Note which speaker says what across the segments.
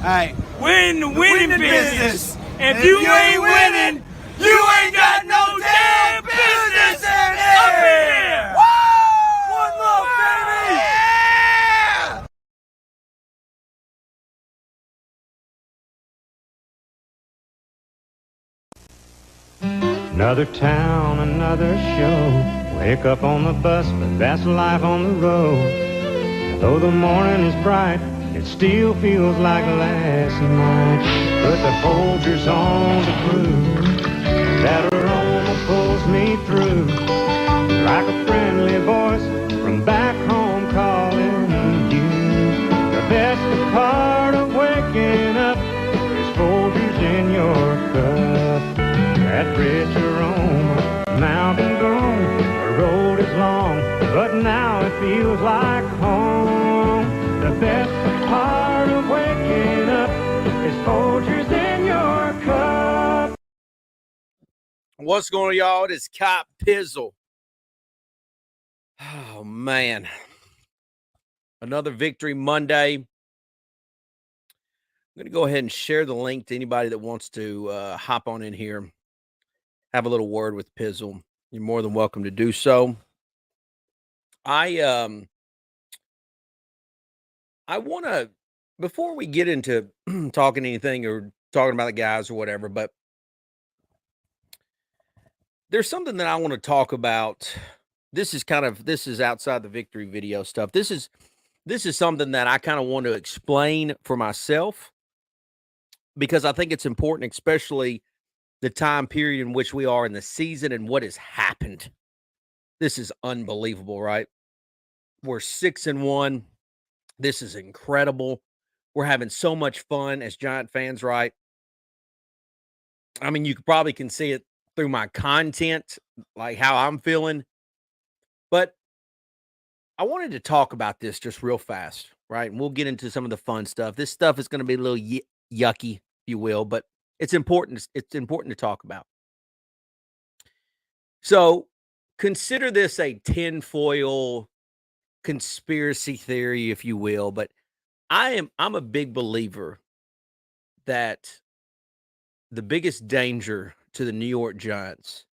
Speaker 1: Hey,
Speaker 2: we're in the winning business. If you ain't winning, you ain't got no damn business in here. Woo! One love, baby.
Speaker 1: Yeah!
Speaker 3: Another town, another show. Wake up on the bus, but that's life on the road. Though the morning is bright, it still feels like last night. Put the Folgers on the groove. That aroma pulls me through. Like a friendly voice from back home calling you. The best part of waking up is Folgers in your cup. That rich aroma, mountain grown. The road is long, but now it feels like home. The best part of waking up is Folgers in your cup.
Speaker 2: What's going on, y'all? It is Cop Pizzle. Oh, man. Another Victory Monday. I'm going to go ahead and share the link to anybody that wants to hop on in here, have a little word with Pizzle. You're more than welcome to do so. I want to, before we get into talking anything or talking about the guys or whatever, but there's something that I want to talk about. This is outside the Victory video stuff. This is something that I kind of want to explain for myself because I think it's important, especially the time period in which we are in the season and what has happened. This is unbelievable, right? We're 6-1. This is incredible. We're having so much fun as Giant fans, right? I mean, you probably can see it through my content, like how I'm feeling. But I wanted to talk about this just real fast, right? And we'll get into some of the fun stuff. This stuff is going to be a little yucky, if you will, but it's important. It's important to talk about. So consider this a tinfoil conspiracy theory, if you will, but I'm a big believer that the biggest danger to the New York Giants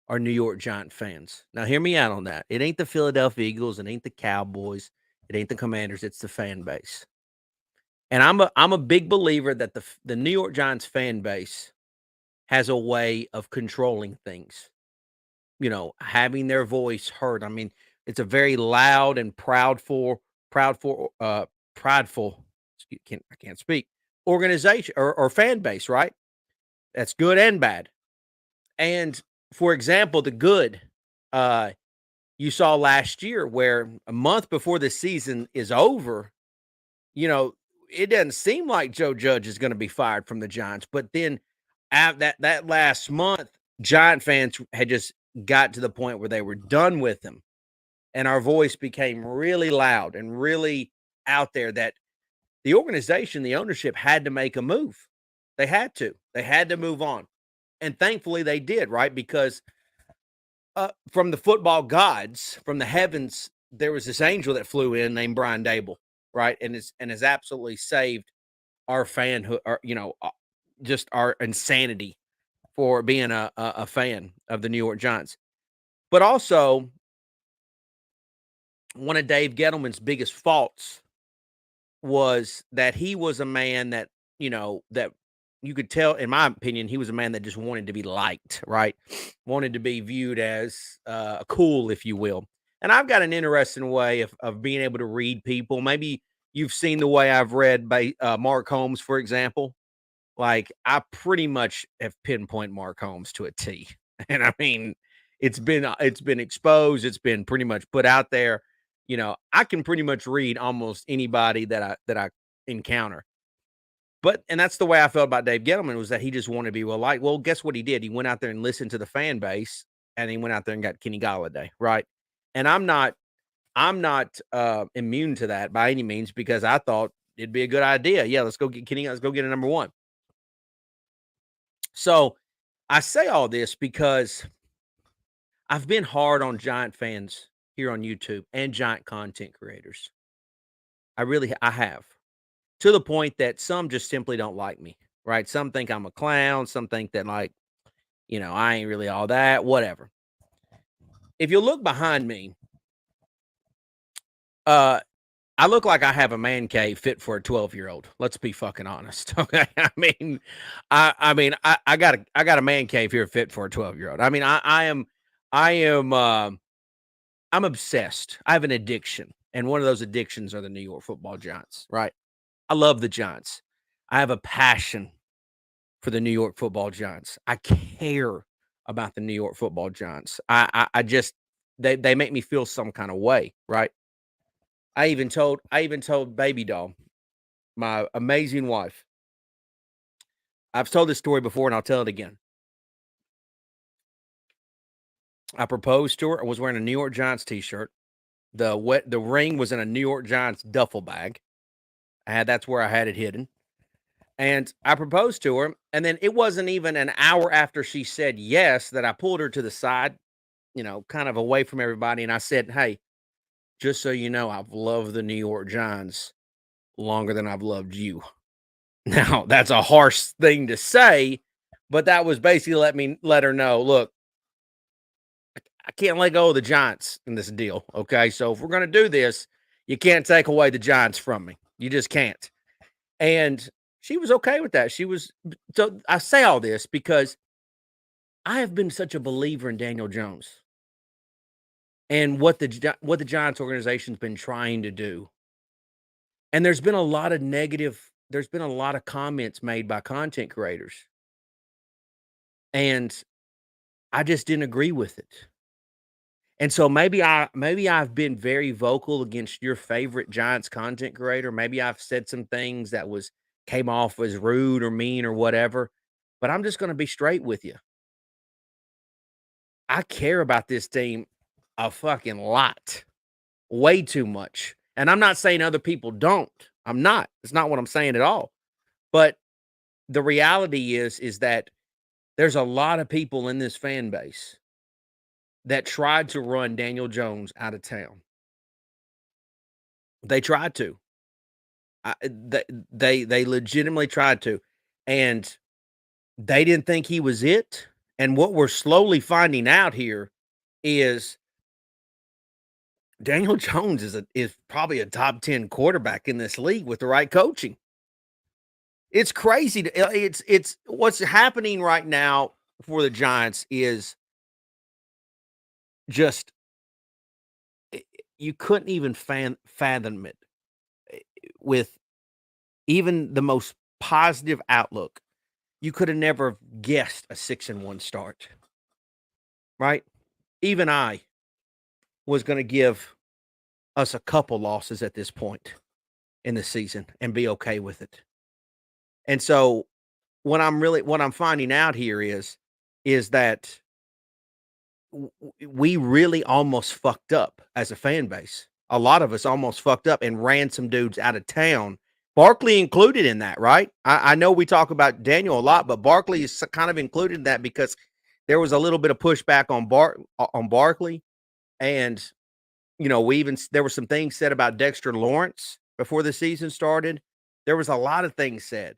Speaker 2: are New York Giant fans. Now, hear me out on that. It ain't the Philadelphia Eagles. It ain't the Cowboys. It ain't the Commanders. It's the fan base. And I'm a big believer that the New York Giants fan base has a way of controlling things, you know, having their voice heard. I mean, it's a very loud and prideful, I can't speak, organization or fan base, right? That's good and bad. And for example, the good, you saw last year where a month before the season is over, you know, it doesn't seem like Joe Judge is going to be fired from the Giants. But then that last month, Giant fans had just got to the point where they were done with him. And our voice became really loud and really out there that the organization, the ownership had to make a move. They had to move on. And thankfully they did, right? Because from the football gods, from the heavens, there was this angel that flew in named Brian Dable, right? And has absolutely saved our fanhood, or, you know, just our insanity for being a fan of the New York Giants. But also, one of Dave Gettleman's biggest faults was that he was a man that, you know, that you could tell, in my opinion, he was a man that just wanted to be liked, right? Wanted to be viewed as cool, if you will. And I've got an interesting way of being able to read people. Maybe you've seen the way I've read by Mark Holmes, for example. Like, I pretty much have pinpoint Mark Holmes to a T. And I mean, it's been exposed. It's been pretty much put out there. You know, I can pretty much read almost anybody that I encounter. But, and that's the way I felt about Dave Gettleman, was that he just wanted to be well liked. Well, guess what he did? He went out there and listened to the fan base, and he went out there and got Kenny Golladay, right? And I'm not immune to that by any means, because I thought it'd be a good idea. Yeah, let's go get Kenny. Let's go get a number one. So I say all this because I've been hard on Giant fans here on YouTube and Giant content creators. I have. to the point that some just simply don't like me, right? Some think I'm a clown. Some think that, like, I ain't really all that, whatever. If you look behind me, I look like I have a man cave fit for a 12-year-old. Let's be fucking honest. Okay. I got a man cave here fit for a 12-year-old. I mean, I'm obsessed. I have an addiction. And one of those addictions are the New York Football Giants, right? I love the Giants. I have a passion for the New York Football Giants. I care about the New York Football Giants. I just they make me feel some kind of way, right? I even told Baby Doll, my amazing wife. I've told this story before and I'll tell it again. I proposed to her. I was wearing a New York Giants t-shirt. The ring was in a New York Giants duffel bag. That's where I had it hidden. And I proposed to her, and then it wasn't even an hour after she said yes that I pulled her to the side, kind of away from everybody, and I said, "Hey, just so you know, I've loved the New York Giants longer than I've loved you." Now, that's a harsh thing to say, but that was basically let her know, look, I can't let go of the Giants in this deal, okay? So if we're going to do this, you can't take away the Giants from me. You just can't. And she was okay with that. So I say all this because I have been such a believer in Daniel Jones and what the Giants organization's been trying to do. And there's been a lot of comments made by content creators. And I just didn't agree with it. And so maybe I've been very vocal against your favorite Giants content creator. Maybe I've said some things that came off as rude or mean or whatever. But I'm just going to be straight with you. I care about this team a fucking lot. Way too much. And I'm not saying other people don't. I'm not. It's not what I'm saying at all. But the reality is that there's a lot of people in this fan base that tried to run Daniel Jones out of town. They tried to. They legitimately tried to. And they didn't think he was it. And what we're slowly finding out here is Daniel Jones is probably a top 10 quarterback in this league with the right coaching. It's crazy. It's what's happening right now for the Giants is just you couldn't even fathom it with even the most positive outlook. You could have never guessed a 6-1 start, right? Even I was going to give us a couple losses at this point in the season and be okay with it. And so what I'm finding out here is that we really almost fucked up as a fan base. A lot of us almost fucked up and ran some dudes out of town. Barkley included in that, right? I know we talk about Daniel a lot, but Barkley is kind of included in that because there was a little bit of pushback on Barkley. And, there were some things said about Dexter Lawrence before the season started. There was a lot of things said.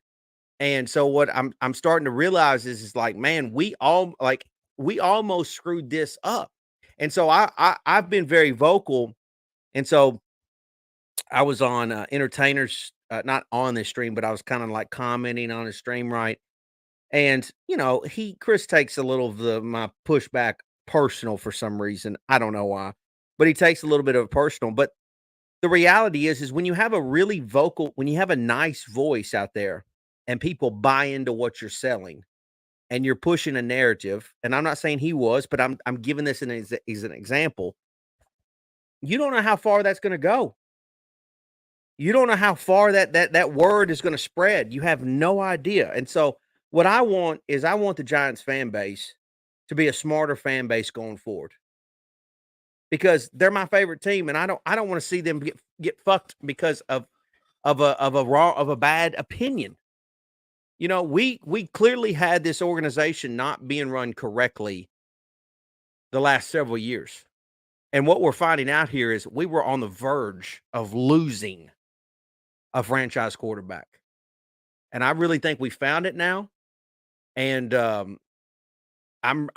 Speaker 2: And so what I'm starting to realize is like, man, we almost screwed this up. And so I've been very vocal. And so I was on Entertainers, not on this stream, but I was kind of like commenting on his stream, right? And Chris takes a little of my pushback personal for some reason. I don't know why, but he takes a little bit of it personal. But the reality is when you have when you have a nice voice out there and people buy into what you're selling and you're pushing a narrative, and I'm not saying he was, but I'm giving this as an example. You don't know how far that's going to go. You don't know how far that word is going to spread. You have no idea. And so what I want the Giants fan base to be a smarter fan base going forward, because they're my favorite team, and I don't want to see them get fucked because of a bad opinion. We clearly had this organization not being run correctly the last several years. And what we're finding out here is we were on the verge of losing a franchise quarterback. And I really think we found it now. And I'm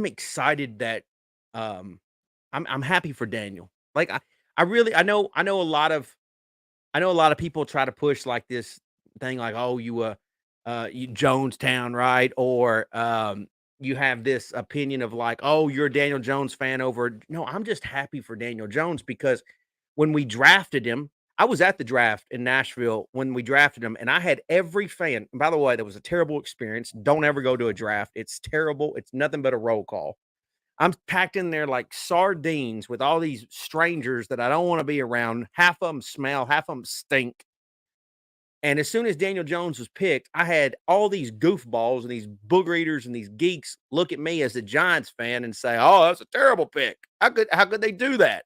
Speaker 2: excited that I'm happy for Daniel. Like I really I know a lot of people try to push like this thing like, oh, you Jonestown, right? Or you have this opinion of like, oh, you're a Daniel Jones fan over. No, I'm just happy for Daniel Jones because when we drafted him, I was at the draft in Nashville when we drafted him, and I had every fan. And by the way, that was a terrible experience. Don't ever go to a draft. It's terrible. It's nothing but a roll call. I'm packed in there like sardines with all these strangers that I don't want to be around. Half of them smell, half of them stink. And as soon as Daniel Jones was picked, I had all these goofballs and these booger eaters and these geeks look at me as a Giants fan and say, "Oh, that's a terrible pick. How could they do that?"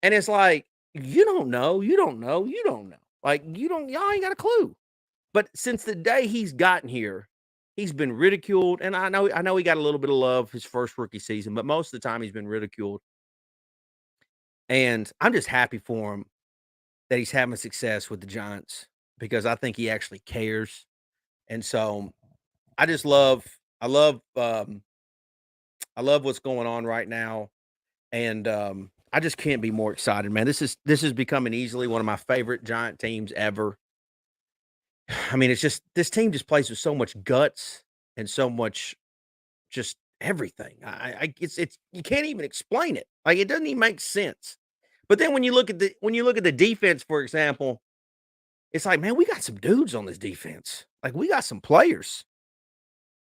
Speaker 2: And it's like, you don't know, you don't know, you don't know. Like y'all ain't got a clue. But since the day he's gotten here, he's been ridiculed. And I know he got a little bit of love his first rookie season, but most of the time he's been ridiculed. And I'm just happy for him that he's having success with the Giants because I think he actually cares. And so I just love I love what's going on right now. And I just can't be more excited, man. This is becoming easily one of my favorite Giant teams ever. I mean, it's just this team just plays with so much guts and so much just everything. It's you can't even explain it. Like it doesn't even make sense. But then when you look at the defense, for example, it's like, man, we got some dudes on this defense. Like we got some players.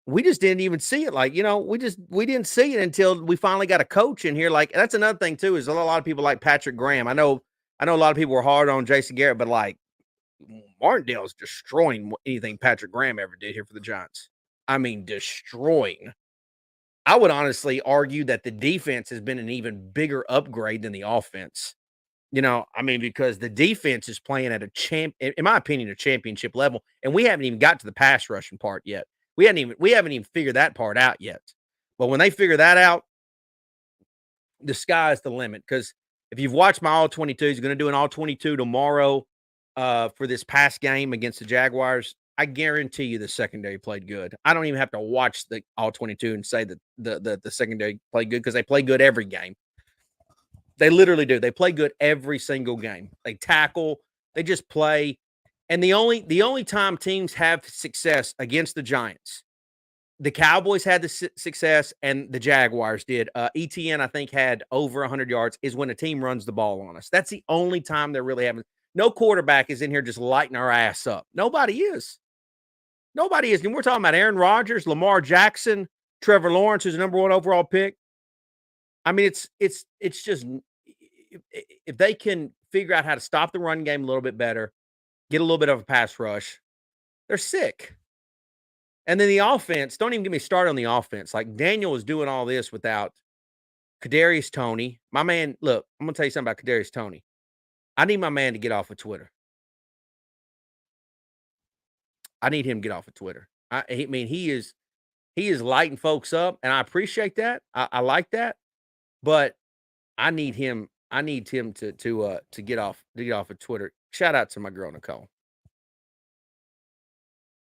Speaker 2: We just didn't even see it. Like, we didn't see it until we finally got a coach in here. Like, that's another thing too, is a lot of people like Patrick Graham. I know a lot of people were hard on Jason Garrett, but like Martindale's destroying anything Patrick Graham ever did here for the Giants. I mean, destroying. I would honestly argue that the defense has been an even bigger upgrade than the offense. I mean, because the defense is playing at in my opinion, a championship level, and we haven't even got to the pass rushing part yet. We haven't even figured that part out yet. But when they figure that out, the sky's the limit. Because if you've watched my all 22, he's going to do an all 22 tomorrow for this past game against the Jaguars. I guarantee you the secondary played good. I don't even have to watch the all 22 and say that the secondary played good because they play good every game. They literally do. They play good every single game. They tackle. They just play. And the only time teams have success against the Giants, the Cowboys had the success and the Jaguars did. ETN, I think, had over 100 yards, is when a team runs the ball on us. That's the only time they're really having. No quarterback is in here just lighting our ass up. Nobody is. Nobody is. And we're talking about Aaron Rodgers, Lamar Jackson, Trevor Lawrence, who's the number 1 overall pick. I mean, it's just if they can figure out how to stop the run game a little bit better, get a little bit of a pass rush, they're sick. And then the offense, don't even get me started on the offense. Like Daniel is doing all this without Kadarius Toney. My man, look, I'm gonna tell you something about Kadarius Toney. I need my man to get off of Twitter. I need him to get off of Twitter. I mean, he is lighting folks up, and I appreciate that. I like that, but I need him to get off of Twitter. Shout out to my girl Nicole.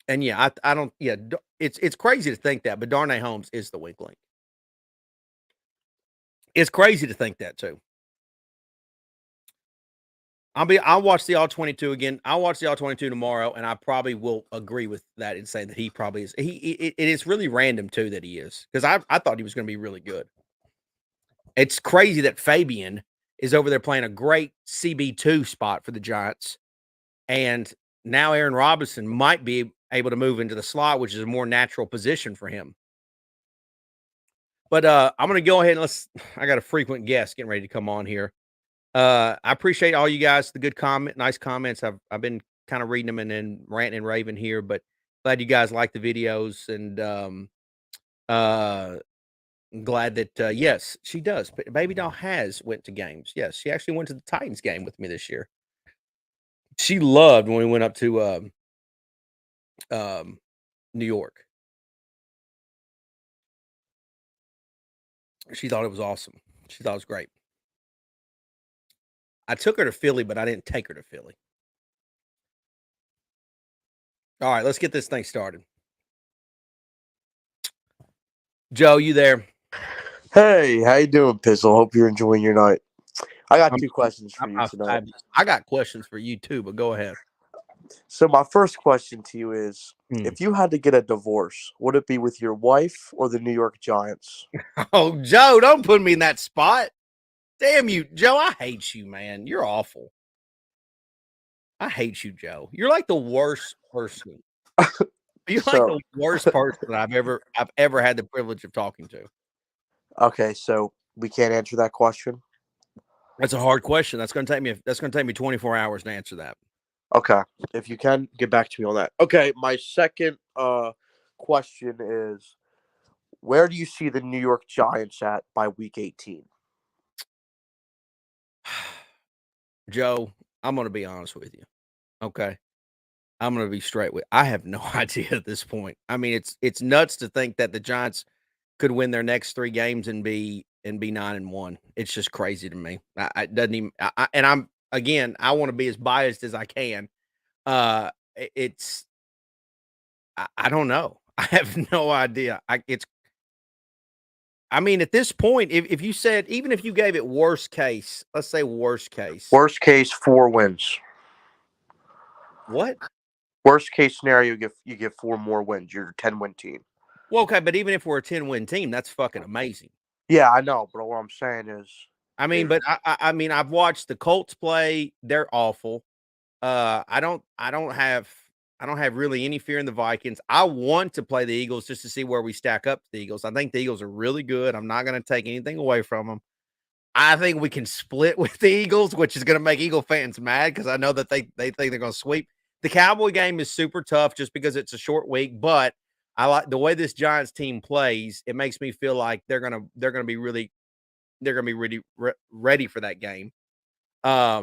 Speaker 2: And yeah, I don't. Yeah, it's crazy to think that, but Darnay Holmes is the weak link. It's crazy to think that too. I'll watch the all 22 again. I'll watch the all 22 tomorrow, and I probably will agree with that and say that he probably is. It is really random too that he is, because I thought he was going to be really good. It's crazy that Fabian is over there playing a great CB2 spot for the Giants, and now Aaron Robinson might be able to move into the slot, which is a more natural position for him. But I'm going to go ahead and I got a frequent guest getting ready to come on here. I appreciate all you guys, the good nice comments. I've been kind of reading them and then ranting and raving here, but glad you guys like the videos, and glad that yes, she does. Baby doll has went to games. Yes, she actually went to the Titans game with me this year. She loved when we went up to New York. She thought it was awesome. She thought it was great. I took her to Philly, but I didn't take her to Philly. All right, let's get this thing started. Joe, you there?
Speaker 1: Hey, how you doing, Pizzle? Hope you're enjoying your night. I got two questions for you tonight.
Speaker 2: I got questions for you too, but go ahead.
Speaker 1: So my first question to you is,
Speaker 2: Hmm.
Speaker 1: if you had to get a divorce, would it be with your wife or the New York Giants?
Speaker 2: Oh, Joe, don't put me in that spot. Damn you, Joe. I hate you, man. You're awful. I hate you, Joe. You're like the worst person. You're like
Speaker 1: So,
Speaker 2: the worst person I've ever had the privilege of talking to.
Speaker 1: okay, so we can't answer that question.
Speaker 2: That's a hard question. That's going to take me 24 hours to answer that.
Speaker 1: Okay, if you can get back to me on that. Okay, my second question is, where do you see the New York Giants at by week 18?
Speaker 2: Joe, I'm going to be honest with you. Okay. I'm going to be straight with. I have no idea at this point. I mean, it's nuts to think that the Giants could win their next 3 games and be 9-1. It's just crazy to me. It doesn't even. And I'm again. I want to be as biased as I can. It's. I don't know. I have no idea. I mean, at this point, if you said, even if you gave it worst case, let's say worst case.
Speaker 1: Worst case, 4 wins.
Speaker 2: What?
Speaker 1: Worst case scenario, you get 4 more wins. You're a 10-win team.
Speaker 2: Well, okay, but even if we're a 10-win team, that's fucking amazing.
Speaker 1: Yeah, I know, but what I'm saying is,
Speaker 2: I mean, but I mean, I've watched the Colts play. They're awful. I don't have really any fear in the Vikings. I want to play the Eagles just to see where we stack up to the Eagles. I think the Eagles are really good. I'm not going to take anything away from them. I think we can split with the Eagles, which is going to make Eagle fans mad because I know that they think they're going to sweep. The Cowboy game is super tough just because it's a short week, but I like the way this Giants team plays. It makes me feel like they're going to be really ready for that game. I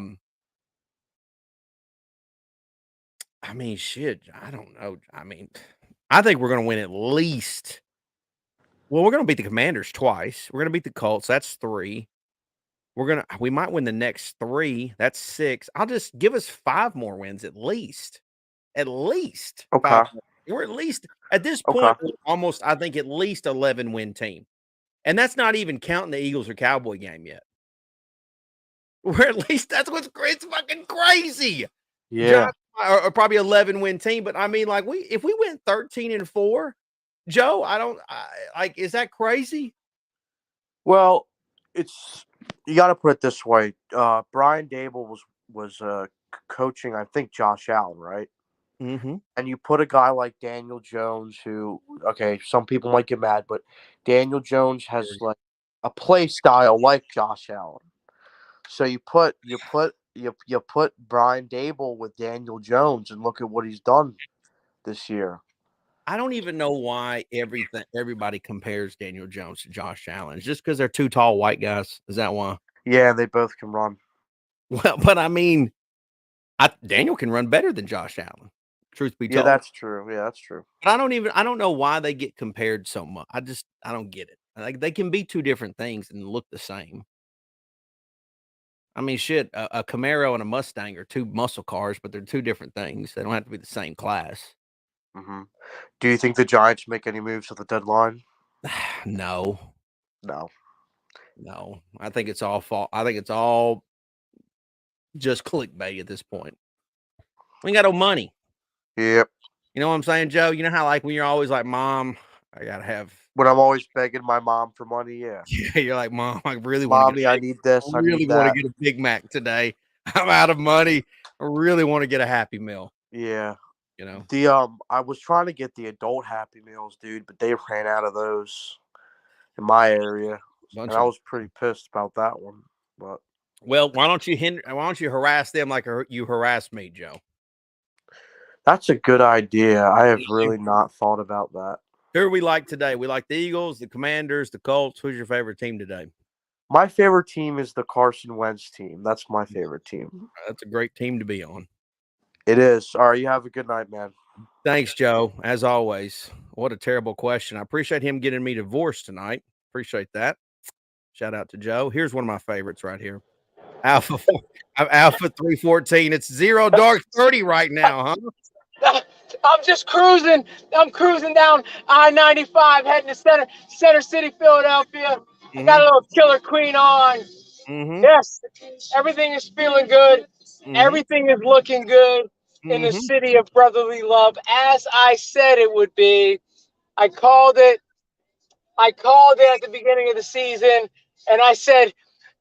Speaker 2: mean, shit, I don't know. I mean, I think we're going to win at least. Well, we're going to beat the Commanders twice. We're going to beat the Colts. That's 3. We might win the next 3. That's 6. I'll just give us 5 more wins at least. At least.
Speaker 1: okay,
Speaker 2: 5 more. We're at least at this point,
Speaker 1: okay.
Speaker 2: we're almost, I think, at least 11-win team. And that's not even counting the Eagles or Cowboy game yet. We're at least, that's what's great. It's fucking crazy.
Speaker 1: Yeah.
Speaker 2: Giants are probably 11-win team, but I mean, like, if we went 13-4, Joe, like, is that crazy?
Speaker 1: Well, you got to put it this way. Brian Dable was coaching, I think, Josh Allen, right?
Speaker 2: Mm-hmm.
Speaker 1: And you put a guy like Daniel Jones, who, okay, some people might get mad, but Daniel Jones has like a play style like Josh Allen. So you put Brian Dable with Daniel Jones, and look at what he's done this year.
Speaker 2: I don't even know why everybody compares Daniel Jones to Josh Allen. It's just because they're 2 tall white guys. Is that why?
Speaker 1: Yeah, they both can run.
Speaker 2: Well, but I mean, Daniel can run better than Josh Allen. Truth be told.
Speaker 1: Yeah, that's true. Yeah, that's true.
Speaker 2: But I don't know why they get compared so much. I don't get it. Like, they can be 2 different things and look the same. I mean, shit, a Camaro and a Mustang are 2 muscle cars, but they're 2 different things. They don't have to be the same class.
Speaker 1: Mm-hmm. Do you think the Giants make any moves at the deadline?
Speaker 2: No.
Speaker 1: No.
Speaker 2: I think it's all fault. I think it's all just clickbait at this point. We ain't got no money.
Speaker 1: Yep.
Speaker 2: You know what I'm saying, Joe? You know how, like, when you're always like, Mom, I gotta have.
Speaker 1: When I'm always begging my mom for money, yeah.
Speaker 2: Yeah, you're like, Mom, I really want to.
Speaker 1: Mommy, I need this.
Speaker 2: I
Speaker 1: I
Speaker 2: really
Speaker 1: need
Speaker 2: want
Speaker 1: that.
Speaker 2: to get a Big Mac today. I'm out of money. I really want to get a Happy Meal.
Speaker 1: Yeah.
Speaker 2: You know.
Speaker 1: I was trying to get the adult Happy Meals, dude, but they ran out of those in my area, and I was pretty pissed about that one. But
Speaker 2: well, why don't you harass them like you harassed me, Joe?
Speaker 1: that's a good idea. I have really not thought about that.
Speaker 2: Who are we like today? We like the Eagles, the Commanders, the Colts. Who's your favorite team today?
Speaker 1: My favorite team is the Carson Wentz team. That's my favorite team.
Speaker 2: That's a great team to be on.
Speaker 1: It is. All right, you have a good night, man.
Speaker 2: Thanks, Joe. As always, what a terrible question. I appreciate him getting me divorced tonight. Appreciate that. Shout out to Joe. Here's one of my favorites right here. Alpha 314. It's 0 dark 30 right now, huh?
Speaker 4: I'm just cruising. I'm cruising down I-95, heading to Center City, Philadelphia. I got a little Killer Queen on.
Speaker 2: Mm-hmm.
Speaker 4: Yes, everything is feeling good.
Speaker 2: Mm-hmm.
Speaker 4: Everything is looking good in the city of brotherly love, as I said it would be. I called it. I called it at the beginning of the season, and I said,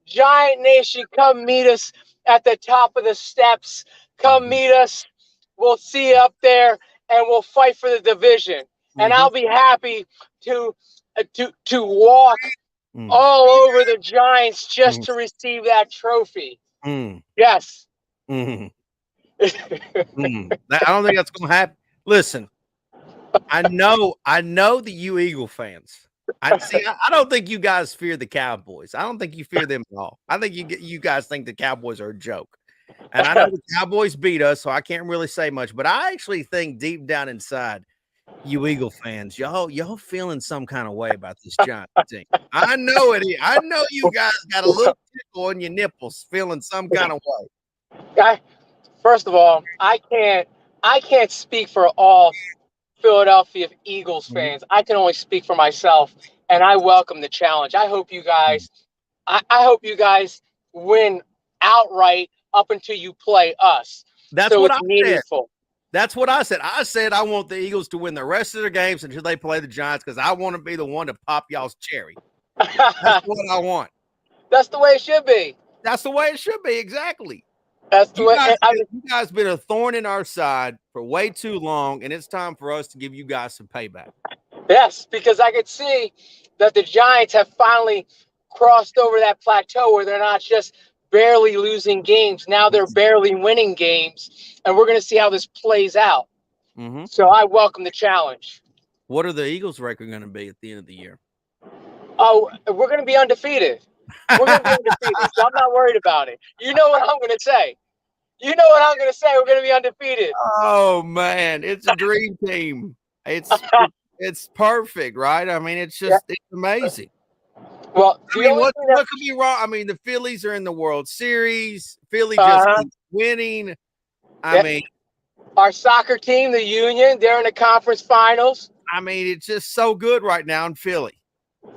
Speaker 4: Giant Nation, come meet us at the top of the steps. Come meet us. We'll see you up there, and we'll fight for the division. And I'll be happy to walk all over the Giants just to receive that trophy. Yes.
Speaker 2: I don't think that's going to happen. Listen, I know that you Eagle fans. I don't think you guys fear the Cowboys. I don't think you fear them at all. I think you guys think the Cowboys are a joke. And I know the Cowboys beat us, so I can't really say much. But I actually think deep down inside, you Eagle fans, y'all feeling some kind of way about this Giants team. I know it. I know you guys got a little tickle on your nipples, feeling some kind of way.
Speaker 4: First of all, I can't speak for all Philadelphia Eagles fans. I can only speak for myself, and I welcome the challenge. I hope you guys, I hope you guys win outright up until you play us.
Speaker 2: That's
Speaker 4: so
Speaker 2: what
Speaker 4: it's meaningful.
Speaker 2: That's what I said. I said I want the Eagles to win the rest of their games until they play the Giants because I want to be the one to pop y'all's cherry. That's what I want.
Speaker 4: That's the way it should be.
Speaker 2: That's the way it should be. Exactly.
Speaker 4: That's the way.
Speaker 2: You guys been a thorn in our side for way too long, and it's time for us to give you guys some payback.
Speaker 4: Yes, because I could see that the Giants have finally crossed over that plateau where they're not just barely losing games. Now they're barely winning games, and we're going to see how this plays out. So I welcome the challenge.
Speaker 2: What are the Eagles' record going to be at the end of the year?
Speaker 4: Oh, we're going to be undefeated. We're going to be undefeated, so I'm not worried about it. You know what I'm going to say. You know what I'm going to say. We're going to be undefeated.
Speaker 2: Oh, man. It's a dream team. It's perfect, right? I mean, it's amazing.
Speaker 4: Well,
Speaker 2: what could be wrong? I mean, the Phillies are in the World Series. Philly just keeps winning. I mean,
Speaker 4: our soccer team, the Union, they're in the conference finals.
Speaker 2: I mean, it's just so good right now in Philly.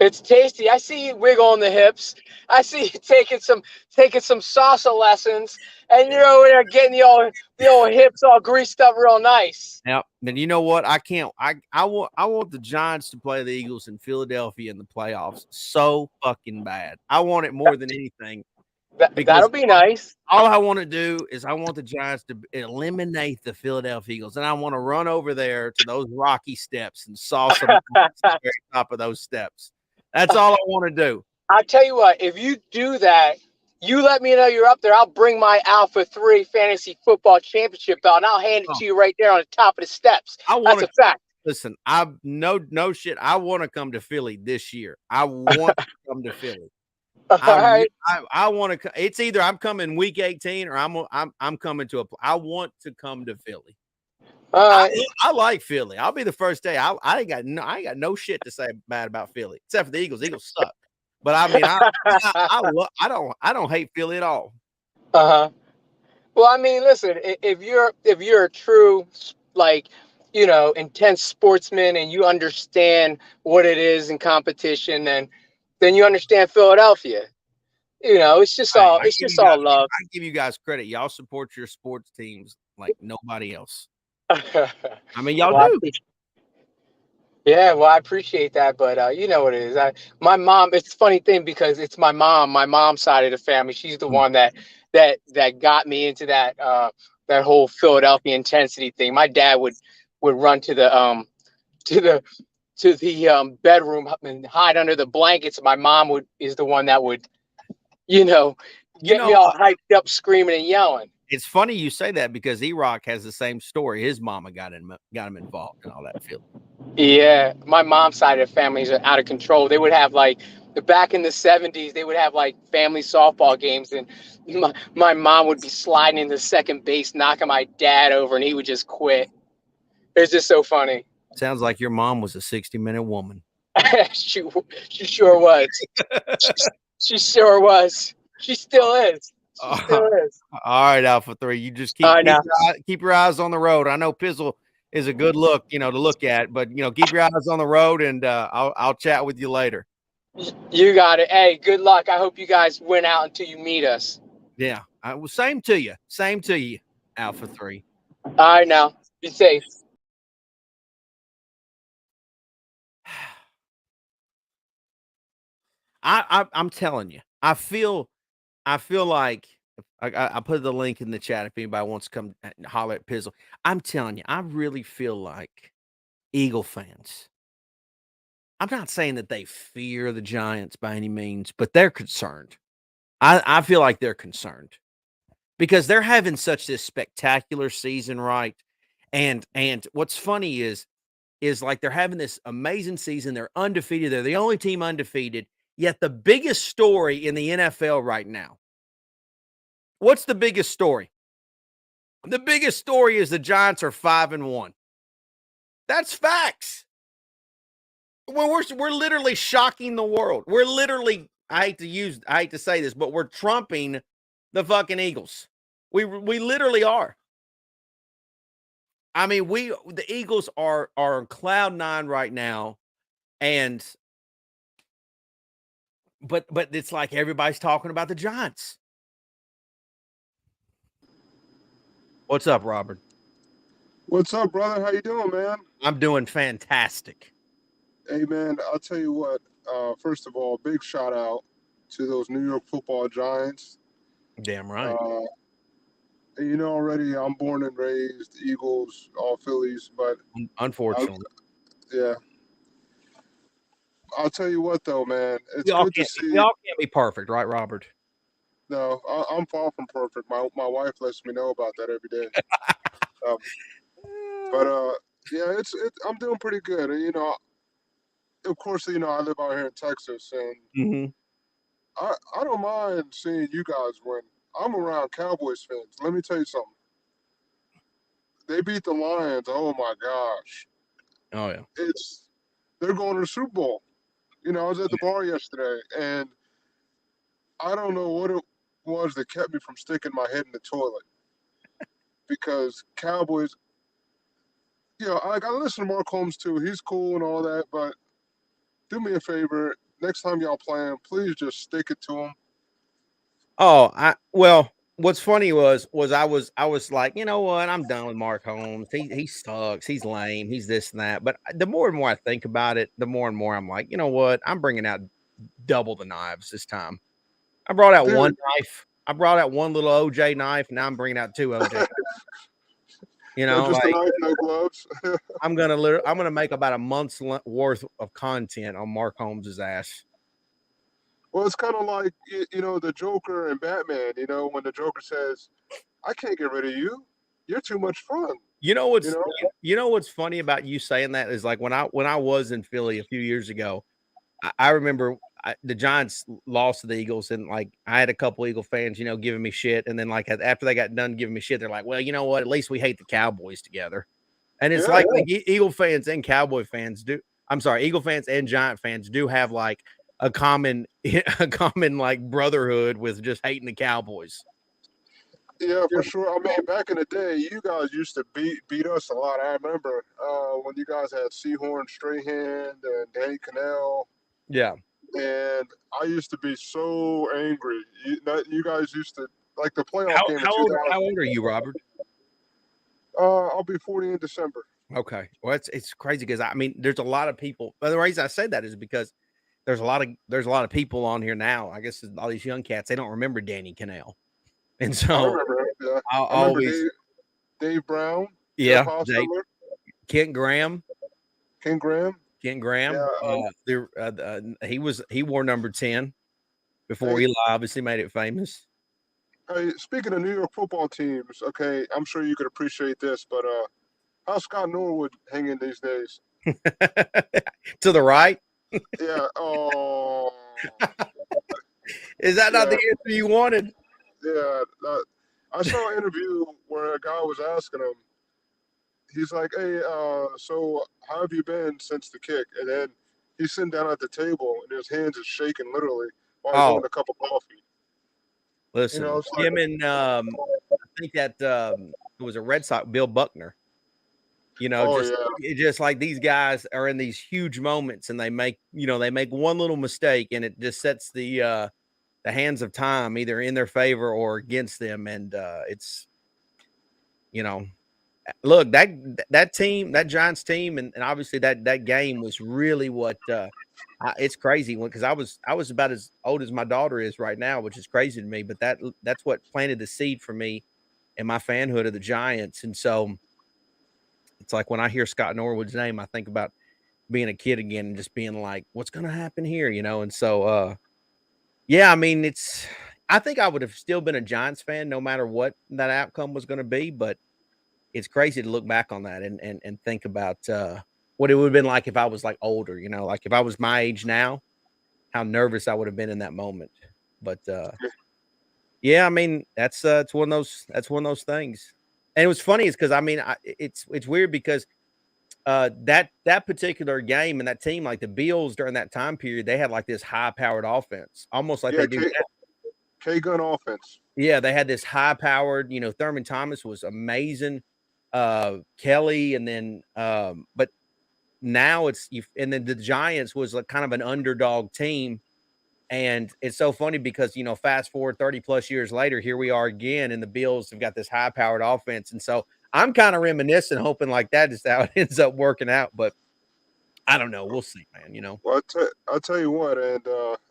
Speaker 4: It's tasty. I see you wiggling the hips. I see you taking some salsa lessons, and you're over there getting the old hips all greased up real nice.
Speaker 2: Yeah, and you know what? I want the Giants to play the Eagles in Philadelphia in the playoffs so fucking bad. I want it more than anything.
Speaker 4: That'll be nice.
Speaker 2: All I want to do is I want the Giants to eliminate the Philadelphia Eagles, and I want to run over there to those rocky steps and salsa at the very top of those steps. That's all I want to do.
Speaker 4: I'll tell you what, if you do that, you let me know you're up there. I'll bring my Alpha 3 Fantasy Football Championship belt, and I'll hand it to you right there on the top of the steps. That's a fact.
Speaker 2: Listen, no shit. I want to come to Philly this year. I want to come to Philly. I want to. It's either I'm coming week 18 or I'm coming to I want to come to Philly. I like Philly. I'll be the first day. I ain't got no shit to say bad about Philly except for the Eagles. Eagles suck. But I mean, I don't hate Philly at all.
Speaker 4: Well, I mean, listen, if you're a true intense sportsman and you understand what it is in competition, then you understand Philadelphia. It's just all love.
Speaker 2: I give you guys credit. Y'all support your sports teams like nobody else. I mean, y'all do.
Speaker 4: Yeah, well, I appreciate that, but you know what it is. My mom. It's a funny thing because it's my mom's side of the family. She's the one that got me into that whole Philadelphia intensity thing. My dad would run to the bedroom and hide under the blankets. My mom is the one that would, get me all hyped up, screaming and yelling.
Speaker 2: It's funny you say that because E-Rock has the same story. His mama got him involved in all that field.
Speaker 4: Yeah, my mom's side of the family is out of control. They would have back in the 70s, they would have family softball games, and my mom would be sliding into second base, knocking my dad over, and he would just quit. It's just so funny.
Speaker 2: Sounds like your mom was a 60-minute woman.
Speaker 4: She sure was. She sure was. She still is. She still is.
Speaker 2: All right, Alpha 3. You just keep your eyes on the road. I know Pizzle is a good look, to look at. But keep your eyes on the road, and I'll chat with you later.
Speaker 4: You got it. Hey, good luck. I hope you guys win out until you meet us.
Speaker 2: Yeah. Well, same to you. Same to you, Alpha 3.
Speaker 4: All right, now be safe.
Speaker 2: I'm telling you, I feel like I put the link in the chat if anybody wants to come holler at Pizzle. I'm telling you, I really feel like Eagle fans. I'm not saying that they fear the Giants by any means, but they're concerned. I feel like they're concerned because they're having such this spectacular season, right? And what's funny is like they're having this amazing season. They're undefeated. They're the only team undefeated. Yet the biggest story in the NFL right now. What's the biggest story? The biggest story is the Giants are 5-1. That's facts. We're literally shocking the world. We're literally, I hate to say this, but we're trumping the fucking Eagles. We literally are. I mean, the Eagles are on cloud 9 right now, but it's like everybody's talking about the Giants. What's up, Robert?
Speaker 5: What's up, brother? How you doing, man?
Speaker 2: I'm doing fantastic.
Speaker 5: Hey, man, I'll tell you what. First of all, big shout out to those New York Football Giants.
Speaker 2: Damn right.
Speaker 5: Already I'm born and raised Eagles, all Phillies, but
Speaker 2: unfortunately,
Speaker 5: yeah. I'll tell you what, though, man, it's good to see.
Speaker 2: We all can't be perfect, right, Robert?
Speaker 5: No, I'm far from perfect. My wife lets me know about that every day. Yeah, I'm doing pretty good. And, of course, I live out here in Texas, and I don't mind seeing you guys win. I'm around Cowboys fans. Let me tell you something. They beat the Lions. Oh my gosh.
Speaker 2: Oh yeah.
Speaker 5: They're going to the Super Bowl. I was at the bar yesterday, and I don't know what it was that kept me from sticking my head in the toilet. Because Cowboys, I listen to Mark Holmes too. He's cool and all that, but do me a favor. Next time y'all play him, please just stick it to him.
Speaker 2: Oh, what's funny was I was like, you know what? I'm done with Mark Holmes. He sucks. He's lame. He's this and that. But the more and more I think about it, the more and more I'm like, you know what? I'm bringing out double the knives this time. I brought out one knife. I brought out one little OJ knife. Now I'm bringing out two OJ.
Speaker 5: Just a knife, no gloves.
Speaker 2: I'm gonna make about a month's worth of content on Mark Holmes's ass.
Speaker 5: Well, it's kind of like, the Joker and Batman, when the Joker says, I can't get rid of you. You're too much fun.
Speaker 2: You know what's funny about you saying that is like when I was in Philly a few years ago, I remember the Giants lost to the Eagles, and like I had a couple Eagle fans, giving me shit. And then like after they got done giving me shit, they're like, well, you know what? At least we hate the Cowboys together. And it's like Eagle fans and Cowboy fans do. I'm sorry, Eagle fans and Giant fans do have like a common like brotherhood with just hating the Cowboys.
Speaker 5: Yeah, for sure. I mean, back in the day, you guys used to beat us a lot. I remember when you guys had Seahorn, Strahan, and Danny Cannell.
Speaker 2: Yeah.
Speaker 5: And I used to be so angry. You guys used to, like the playoff game.
Speaker 2: How old are you, Robert?
Speaker 5: I'll be 40 in December.
Speaker 2: Okay. Well, it's crazy because I mean, there's a lot of people. But the reason I say that is because there's a lot of people on here now. I guess all these young cats, they don't remember Danny Cannell. And so
Speaker 5: I remember, yeah. I remember Dave Brown.
Speaker 2: Yeah. Kent Graham.
Speaker 5: Yeah,
Speaker 2: he wore number 10 before Eli obviously made it famous.
Speaker 5: Hey, speaking of New York football teams, okay, I'm sure you could appreciate this, but how's Scott Norwood hanging these days?
Speaker 2: To the right?
Speaker 5: Yeah. Oh.
Speaker 2: Is that not the answer you wanted?
Speaker 5: Yeah. I saw an interview where a guy was asking him. He's like, hey, so how have you been since the kick? And then he's sitting down at the table, and his hands is shaking literally while he's holding a cup of coffee.
Speaker 2: Listen, him and I think that it was a Red Sox, Bill Buckner. You know,
Speaker 5: Oh
Speaker 2: just
Speaker 5: yeah.
Speaker 2: it just like these guys are in these huge moments and they make one little mistake and it just sets the hands of time either in their favor or against them. And it's you know, look, that team, that Giants team, and obviously that game was really what it's crazy because I was about as old as my daughter is right now, which is crazy to me. But that's what planted the seed for me and my fanhood of the Giants. And so it's like when I hear Scott Norwood's name, I think about being a kid again and just being like, what's gonna happen here? And so yeah, I mean, I think I would have still been a Giants fan no matter what that outcome was gonna be, but it's crazy to look back on that and think about what it would have been like if I was like older, like if I was my age now, how nervous I would have been in that moment. But yeah, I mean, it's one of those things. And it was funny is because I mean, it's weird because that particular game and that team, like the Bills during that time period, they had like this high powered offense, almost like
Speaker 5: Yeah,
Speaker 2: they do now.
Speaker 5: K gun offense.
Speaker 2: Yeah, they had this high powered, Thurman Thomas was amazing. Kelly, and then but now and then the Giants was like kind of an underdog team. And it's so funny because fast forward 30 plus years later, here we are again, and the Bills have got this high powered offense. And so I'm kind of reminiscing, hoping like that is how it ends up working out. But I don't know. We'll see, man.
Speaker 5: Well, I'll tell you what, and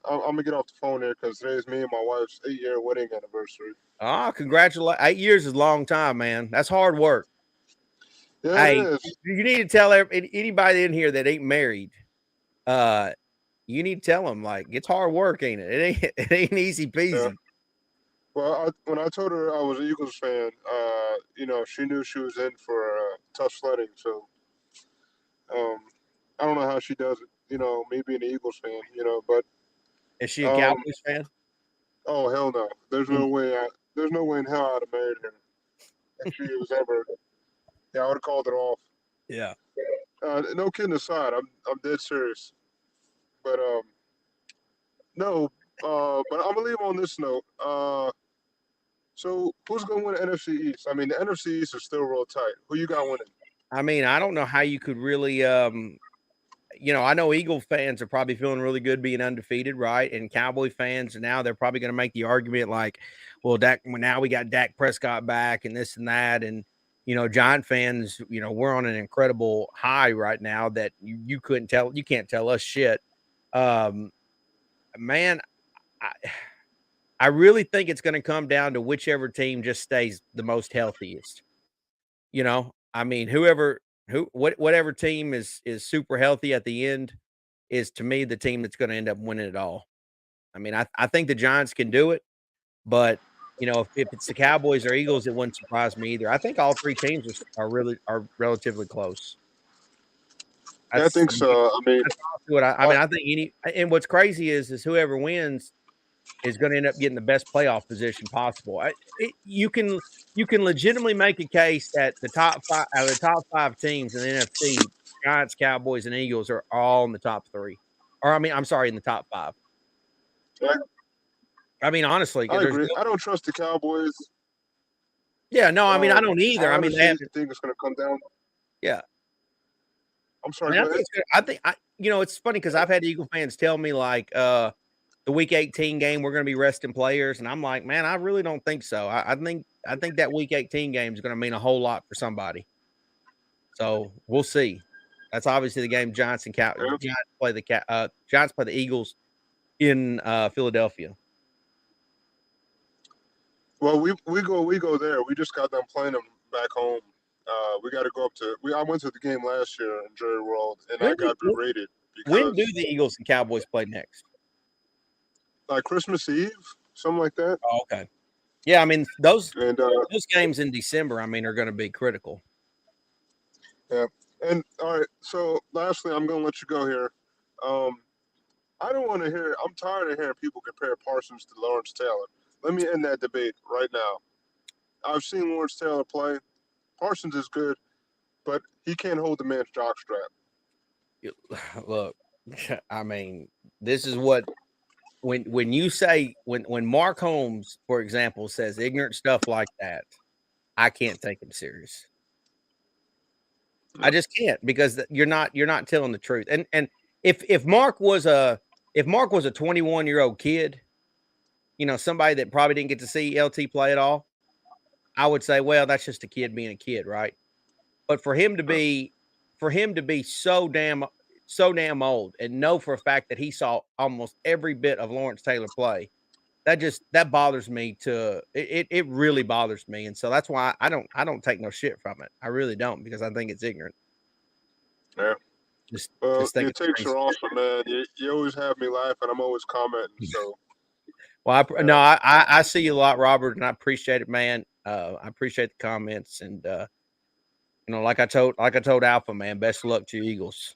Speaker 5: I'm gonna get off the phone here because today's me and my wife's 8-year wedding anniversary.
Speaker 2: Congratulations. 8 years is a long time, man. That's hard work.
Speaker 5: Yeah,
Speaker 2: Hey,
Speaker 5: it is.
Speaker 2: you need to tell anybody in here that ain't married, you need to tell them like it's hard work, ain't it? It ain't easy peasy.
Speaker 5: Yeah. Well, when I told her I was an Eagles fan, she knew she was in for tough sledding. So, um, I don't know how she does it. Me being an Eagles fan. But
Speaker 2: Is she a
Speaker 5: um,
Speaker 2: Cowboys fan?
Speaker 5: oh hell no. There's no way. There's no way in hell I'd have married her if she was ever. Yeah, I would have called it off.
Speaker 2: Yeah.
Speaker 5: No kidding aside, I'm dead serious. But no. But I'm gonna leave on this note. So who's gonna win the NFC East? I mean, the NFC East is still real tight. Who you got winning?
Speaker 2: I mean, I don't know how you could really I know Eagle fans are probably feeling really good being undefeated, right? And Cowboy fans now they're probably going to make the argument like, well, now we got Dak Prescott back and this and that. And Giant fans, we're on an incredible high right now that you can't tell us shit. Man, I really think it's going to come down to whichever team just stays the most healthiest. I mean, whatever team is super healthy at the end is to me the team that's going to end up winning it all. I mean, I think the Giants can do it, but if it's the Cowboys or Eagles, it wouldn't surprise me either. I think all three teams are relatively close.
Speaker 5: Yeah, I think so. I mean,
Speaker 2: that's what I think and what's crazy is whoever wins is going to end up getting the best playoff position possible. You can legitimately make a case that the top five out of the top five teams in the NFC, Giants, Cowboys, and Eagles are all in the top three. Or I'm sorry, in the top five.
Speaker 5: yeah,
Speaker 2: I mean, honestly,
Speaker 5: I agree. I don't trust the Cowboys.
Speaker 2: Yeah, no, I mean, I don't either. I mean,
Speaker 5: think it's going to come down.
Speaker 2: Yeah.
Speaker 5: I'm sorry.
Speaker 2: I think it's funny because I've had Eagle fans tell me like the Week 18 game we're going to be resting players, and I'm like, man, I really don't think so. I think that Week 18 game is going to mean a whole lot for somebody. So we'll see. That's obviously the game Giants play the Eagles in Philadelphia.
Speaker 5: Well, we go there. We just got done playing them back home. We got to go up to. I went to the game last year in Jerry World, and I got berated.
Speaker 2: When do the Eagles and Cowboys play next?
Speaker 5: Like Christmas Eve, something like that.
Speaker 2: Oh, okay. Yeah, I mean those games in December, I mean, are going to be critical.
Speaker 5: Yeah, and all right. So, lastly, I'm going to let you go here. I don't want to hear. I'm tired of hearing people compare Parsons to Lawrence Taylor. Let me end that debate right now. I've seen Lawrence Taylor play. Parsons is good, but he can't hold the man's jockstrap.
Speaker 2: Look, I mean, this is what when you say when Mark Holmes, for example, says ignorant stuff like that, I can't take him serious. I just can't because you're not telling the truth. And if Mark was a 21-year-old kid, you know, somebody that probably didn't get to see LT play at all, I would say, well, that's just a kid being a kid, right? But for him to be so damn old and know for a fact that he saw almost every bit of Lawrence Taylor play, that bothers me it really bothers me. And so that's why I don't take no shit from it. I really don't, because I think it's ignorant.
Speaker 5: Yeah.
Speaker 2: Just
Speaker 5: Well,
Speaker 2: think
Speaker 5: your
Speaker 2: it's
Speaker 5: takes
Speaker 2: crazy.
Speaker 5: are awesome, man. You always have me laughing. I'm always commenting. So,
Speaker 2: Well, I see you a lot, Robert, and I appreciate it, man. I appreciate the comments, and you know, like I told Alpha, man, best of luck to your Eagles.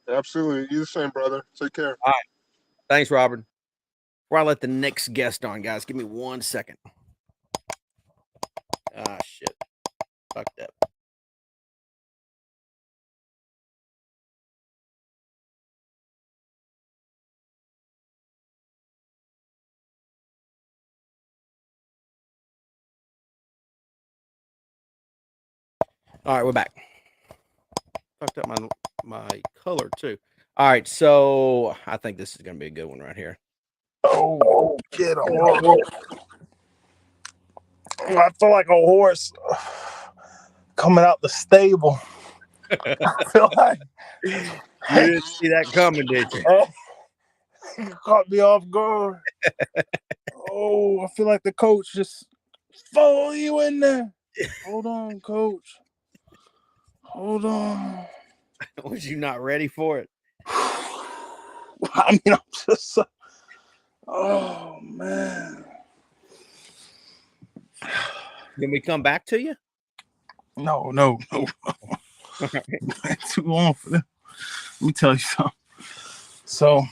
Speaker 5: absolutely. You the same, brother. Take care.
Speaker 2: All right. Thanks, Robert. Before I let the next guest on, guys, give me 1 second. Ah, shit. Fucked up. All right, we're back. Fucked up my color too. All right, so I think this is gonna be a good one right here.
Speaker 6: Oh, get a horse. I feel like a horse coming out the stable. I feel like
Speaker 2: You didn't see that coming, did you?
Speaker 6: you caught me off guard. Oh, I feel like the coach just follow you in there. Hold on, coach. Hold on.
Speaker 2: Was you not ready for it?
Speaker 6: I mean, I'm just oh man.
Speaker 2: Can we come back to you?
Speaker 6: No. Too long for that. Let me tell you something. So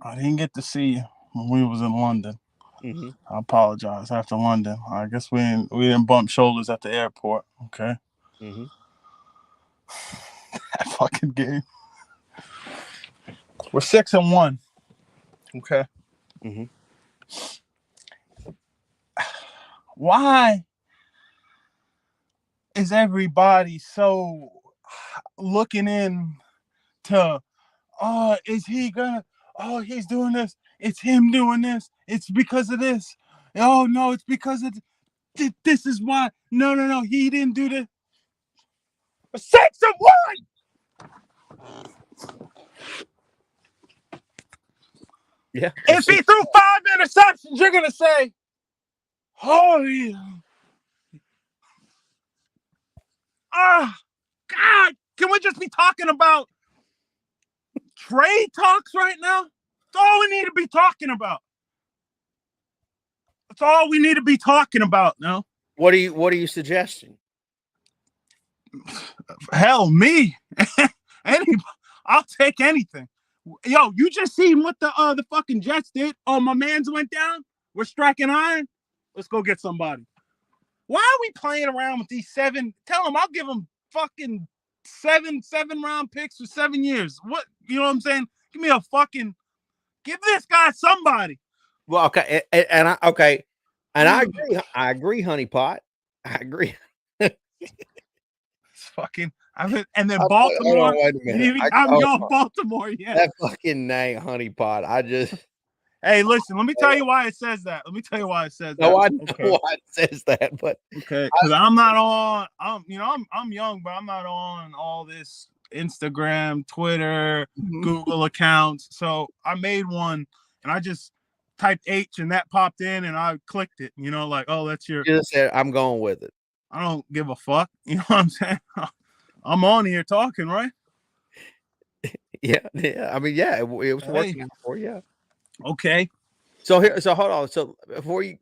Speaker 6: I didn't get to see you when we was in London.
Speaker 2: Mm-hmm.
Speaker 6: I apologize. After London, I guess we didn't bump shoulders at the airport. Okay.
Speaker 2: Mm-hmm.
Speaker 6: That fucking game. We're 6-1. Okay.
Speaker 2: Mm-hmm.
Speaker 6: Why is everybody so looking in to, is he gonna, he's doing this, it's him doing this, it's because of this, oh no, it's because of this is why, no, he didn't do this. 6-1.
Speaker 2: Yeah.
Speaker 6: If he threw 5 interceptions, you're gonna say, holy, God, can we just be talking about trade talks right now? That's all we need to be talking about. That's all we need to be talking about now.
Speaker 2: What are you suggesting?
Speaker 6: Hell, me. I'll take anything. Yo, you just seen what the fucking Jets did? Oh, my man's went down. We're striking iron. Let's go get somebody. Why are we playing around with these 7? Tell them I'll give them fucking 7 round picks for 7 years. What, you know what I'm saying? Give me give this guy somebody.
Speaker 2: Well, okay, and I agree, honeypot. I agree.
Speaker 6: It's fucking. And then Baltimore.
Speaker 2: Wait a minute.
Speaker 6: I'm going Baltimore. Yeah.
Speaker 2: That fucking name, honeypot. I just.
Speaker 6: Hey, listen. Let me tell you why it says that.
Speaker 2: No, I know why it says that, but
Speaker 6: okay, because I'm not on. I'm young, but I'm not on all this Instagram, Twitter, Google accounts. So I made one, and I just typed H, and that popped in, and I clicked it. You know, like, oh, that's your.
Speaker 2: You just said I'm going with it.
Speaker 6: I don't give a fuck. You know what I'm saying? I'm on here talking, right?
Speaker 2: Yeah. I mean, yeah, it was working for you.
Speaker 6: Okay.
Speaker 2: So hold on. So before you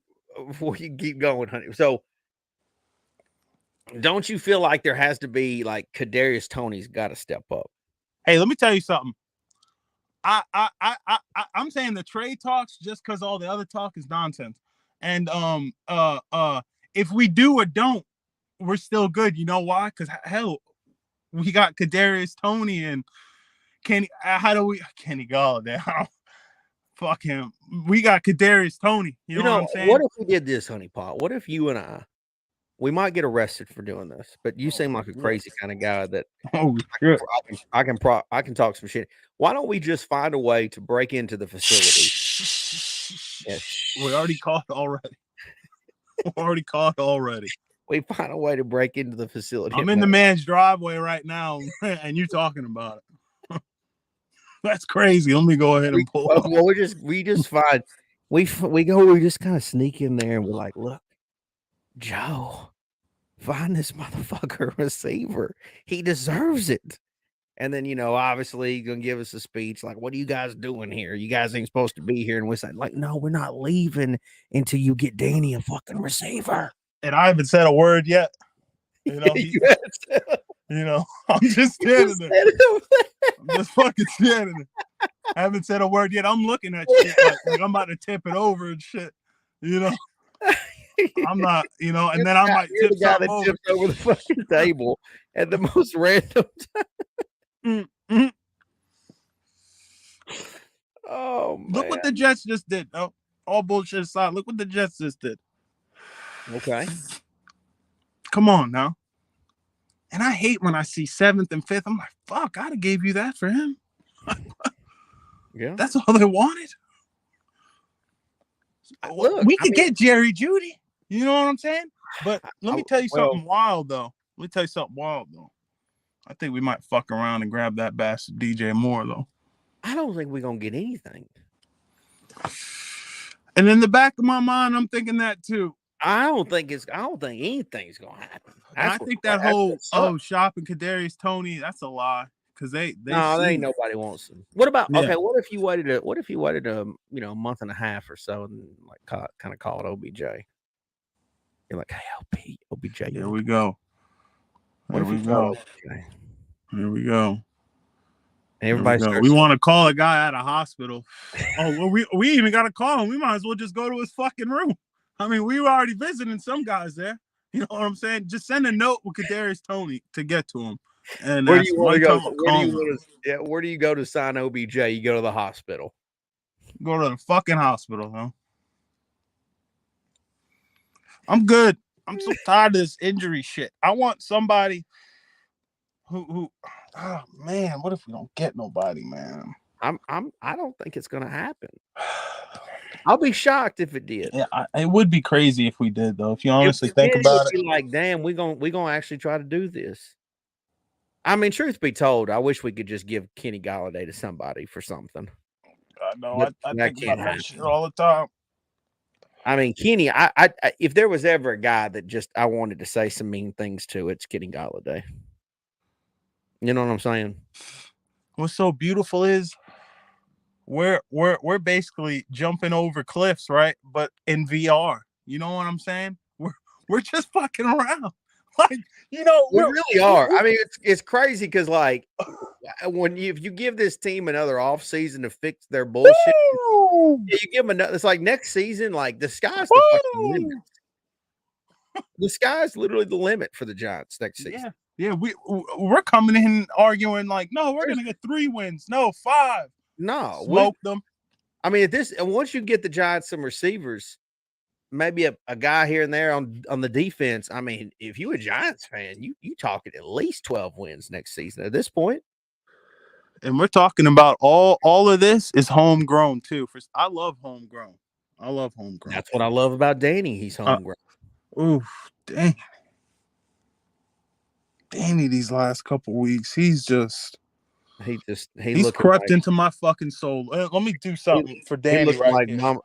Speaker 2: keep going, honey. So don't you feel like there has to be like Kadarius Toney's got to step up?
Speaker 6: Hey, let me tell you something. I'm saying the trade talks just because all the other talk is nonsense. And if we do or don't, we're still good. You know why? Because hell, we got Kadarius Toney and Kenny. Kenny Galladay? Fuck him. We got Kadarius Toney. You know what I'm saying?
Speaker 2: What if we did this, honeypot? What if you and I We might get arrested for doing this, but you seem like a crazy kind of guy that
Speaker 6: Oh shit!
Speaker 2: I can talk some shit. Why don't we just find a way to break into the facility?
Speaker 6: We already caught already.
Speaker 2: We find a way to break into the facility.
Speaker 6: I'm in the man's driveway right now, and you talking about it. That's crazy. Let me go ahead and pull up.
Speaker 2: Well, we just find we just kind of sneak in there and we're like, look, Joe, find this motherfucker a receiver. He deserves it. And then, obviously he's gonna give us a speech like, what are you guys doing here? You guys ain't supposed to be here. And we say, like, no, we're not leaving until you get Danny a fucking receiver.
Speaker 6: And I haven't said a word yet. I'm just standing there. I'm just fucking standing there. I haven't said a word yet. I'm looking at shit like I'm about to tip it over and shit. I'm not, and then I might tip
Speaker 2: the guy that
Speaker 6: over.
Speaker 2: tips over the fucking table at the most random time. Oh, man.
Speaker 6: Look what the Jets just did. Oh, all bullshit aside, look what the Jets just did.
Speaker 2: Okay.
Speaker 6: Come on now. And I hate when I see 7th and 5th. I'm like, fuck, I'd have gave you that for him.
Speaker 2: Yeah.
Speaker 6: That's all they wanted. Look, we could get Jerry Jeudy. You know what I'm saying? But let me tell you something wild, though. I think we might fuck around and grab that bastard DJ Moore, though.
Speaker 2: I don't think we're going to get anything.
Speaker 6: And in the back of my mind, I'm thinking that, too.
Speaker 2: I don't think anything's going to happen.
Speaker 6: I think that whole shopping Kadarius Toney, that's a lie. Because they
Speaker 2: ain't nobody wants him. What about what if you waited a month and a half or so and like kind of call it OBJ? You're like, hey, OBJ.
Speaker 6: Here we go. Here we go.
Speaker 2: Everybody
Speaker 6: we want to call a guy out of hospital. Oh, well, we even got to call him. We might as well just go to his fucking room. I mean, we were already visiting some guys there. You know what I'm saying? Just send a note with Kadarius Toney to get to him. And
Speaker 2: where do you want to go? Where do you go to sign OBJ? You go to the hospital.
Speaker 6: Go to the fucking hospital, huh? I'm good. I'm so tired of this injury shit. I want somebody who oh man, what if we don't get nobody, man?
Speaker 2: I don't think it's gonna happen. I'll be shocked if it did.
Speaker 6: Yeah, it would be crazy if we did, though. If you honestly think about it,
Speaker 2: like, damn, we're gonna actually try to do this. I mean, truth be told, I wish we could just give Kenny Golladay to somebody for something.
Speaker 6: I know. I think about that shit all the time.
Speaker 2: I mean, Kenny, I if there was ever a guy that just I wanted to say some mean things to, it's Kenny Golladay. You know what I'm saying?
Speaker 6: What's so beautiful is we're basically jumping over cliffs, right? But in VR. You know what I'm saying? We're just fucking around. Like,
Speaker 2: we really are. I mean, it's crazy because like if you give this team another offseason to fix their bullshit, you give them another. It's like next season, like the sky's the fucking limit. The sky's literally the limit for the Giants next season.
Speaker 6: Yeah, we're coming in arguing like, no, we're gonna get 3 wins, no 5.
Speaker 2: No,
Speaker 6: smoke them.
Speaker 2: I mean, once you get the Giants some receivers. Maybe a guy here and there on the defense. I mean, if you a Giants fan, you talking at least 12 wins next season at this point.
Speaker 6: And we're talking about all of this is homegrown too. I love homegrown.
Speaker 2: That's what I love about Danny. He's homegrown.
Speaker 6: Ooh, dang. Danny, these last couple weeks, he's crept into my fucking soul. Let me do something for Danny.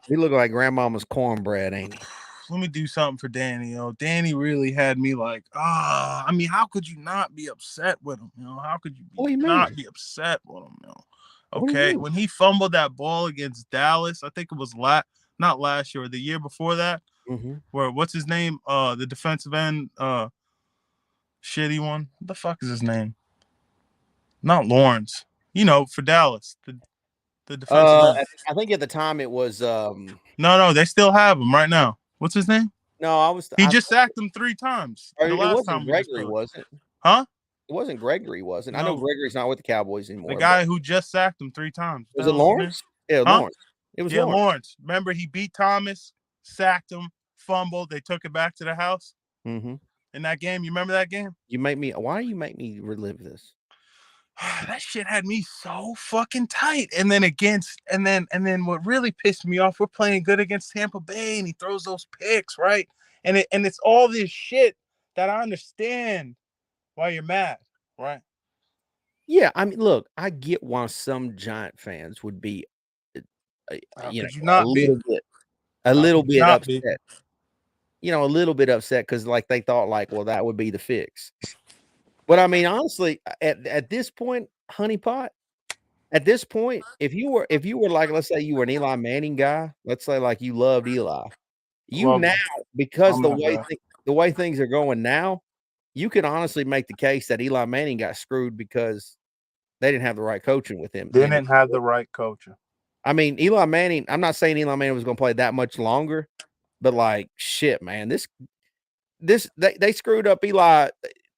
Speaker 2: He looked like grandmama's cornbread, ain't he?
Speaker 6: Let me do something for Danny. Danny really had me like, I mean, how could you not be upset with him? How could you not be upset with him? Okay, when he fumbled that ball against Dallas, I think it was not last year or the year before that, where what's his name? The defensive end, shitty one. What the fuck is his name? Not Lawrence, for Dallas, the defensive end.
Speaker 2: I think at the time it was
Speaker 6: No, they still have him right now. What's his name?
Speaker 2: No,
Speaker 6: He just sacked him 3 times.
Speaker 2: The last time Gregory, was it?
Speaker 6: Huh?
Speaker 2: It wasn't Gregory, was it? No. I know Gregory's not with the Cowboys anymore.
Speaker 6: The guy who just sacked him 3 times.
Speaker 2: Was it Lawrence? Yeah, Lawrence. It was
Speaker 6: Lawrence. Remember, he beat Thomas, sacked him, fumbled. They took it back to the house.
Speaker 2: Mm-hmm.
Speaker 6: in that game. You remember that game?
Speaker 2: Why do you make me relive this?
Speaker 6: That shit had me so fucking tight. And then what really pissed me off, we're playing good against Tampa Bay and he throws those picks, right? And it's all this shit that I understand why you're mad, right?
Speaker 2: Yeah, I mean, look, I get why some Giant fans would be,
Speaker 6: Could you not be?
Speaker 2: a little bit upset.
Speaker 6: Be?
Speaker 2: A little bit upset because like they thought like, well, that would be the fix. But I mean, honestly, at this point, honeypot, at this point, if you were like, let's say you were an Eli Manning guy, let's say like you loved Eli, because the way things are going now, you could honestly make the case that Eli Manning got screwed because they didn't have the right coaching with him.
Speaker 6: They didn't have the right coaching.
Speaker 2: I mean, Eli Manning, I'm not saying Eli Manning was going to play that much longer, but like shit, man, they screwed up Eli.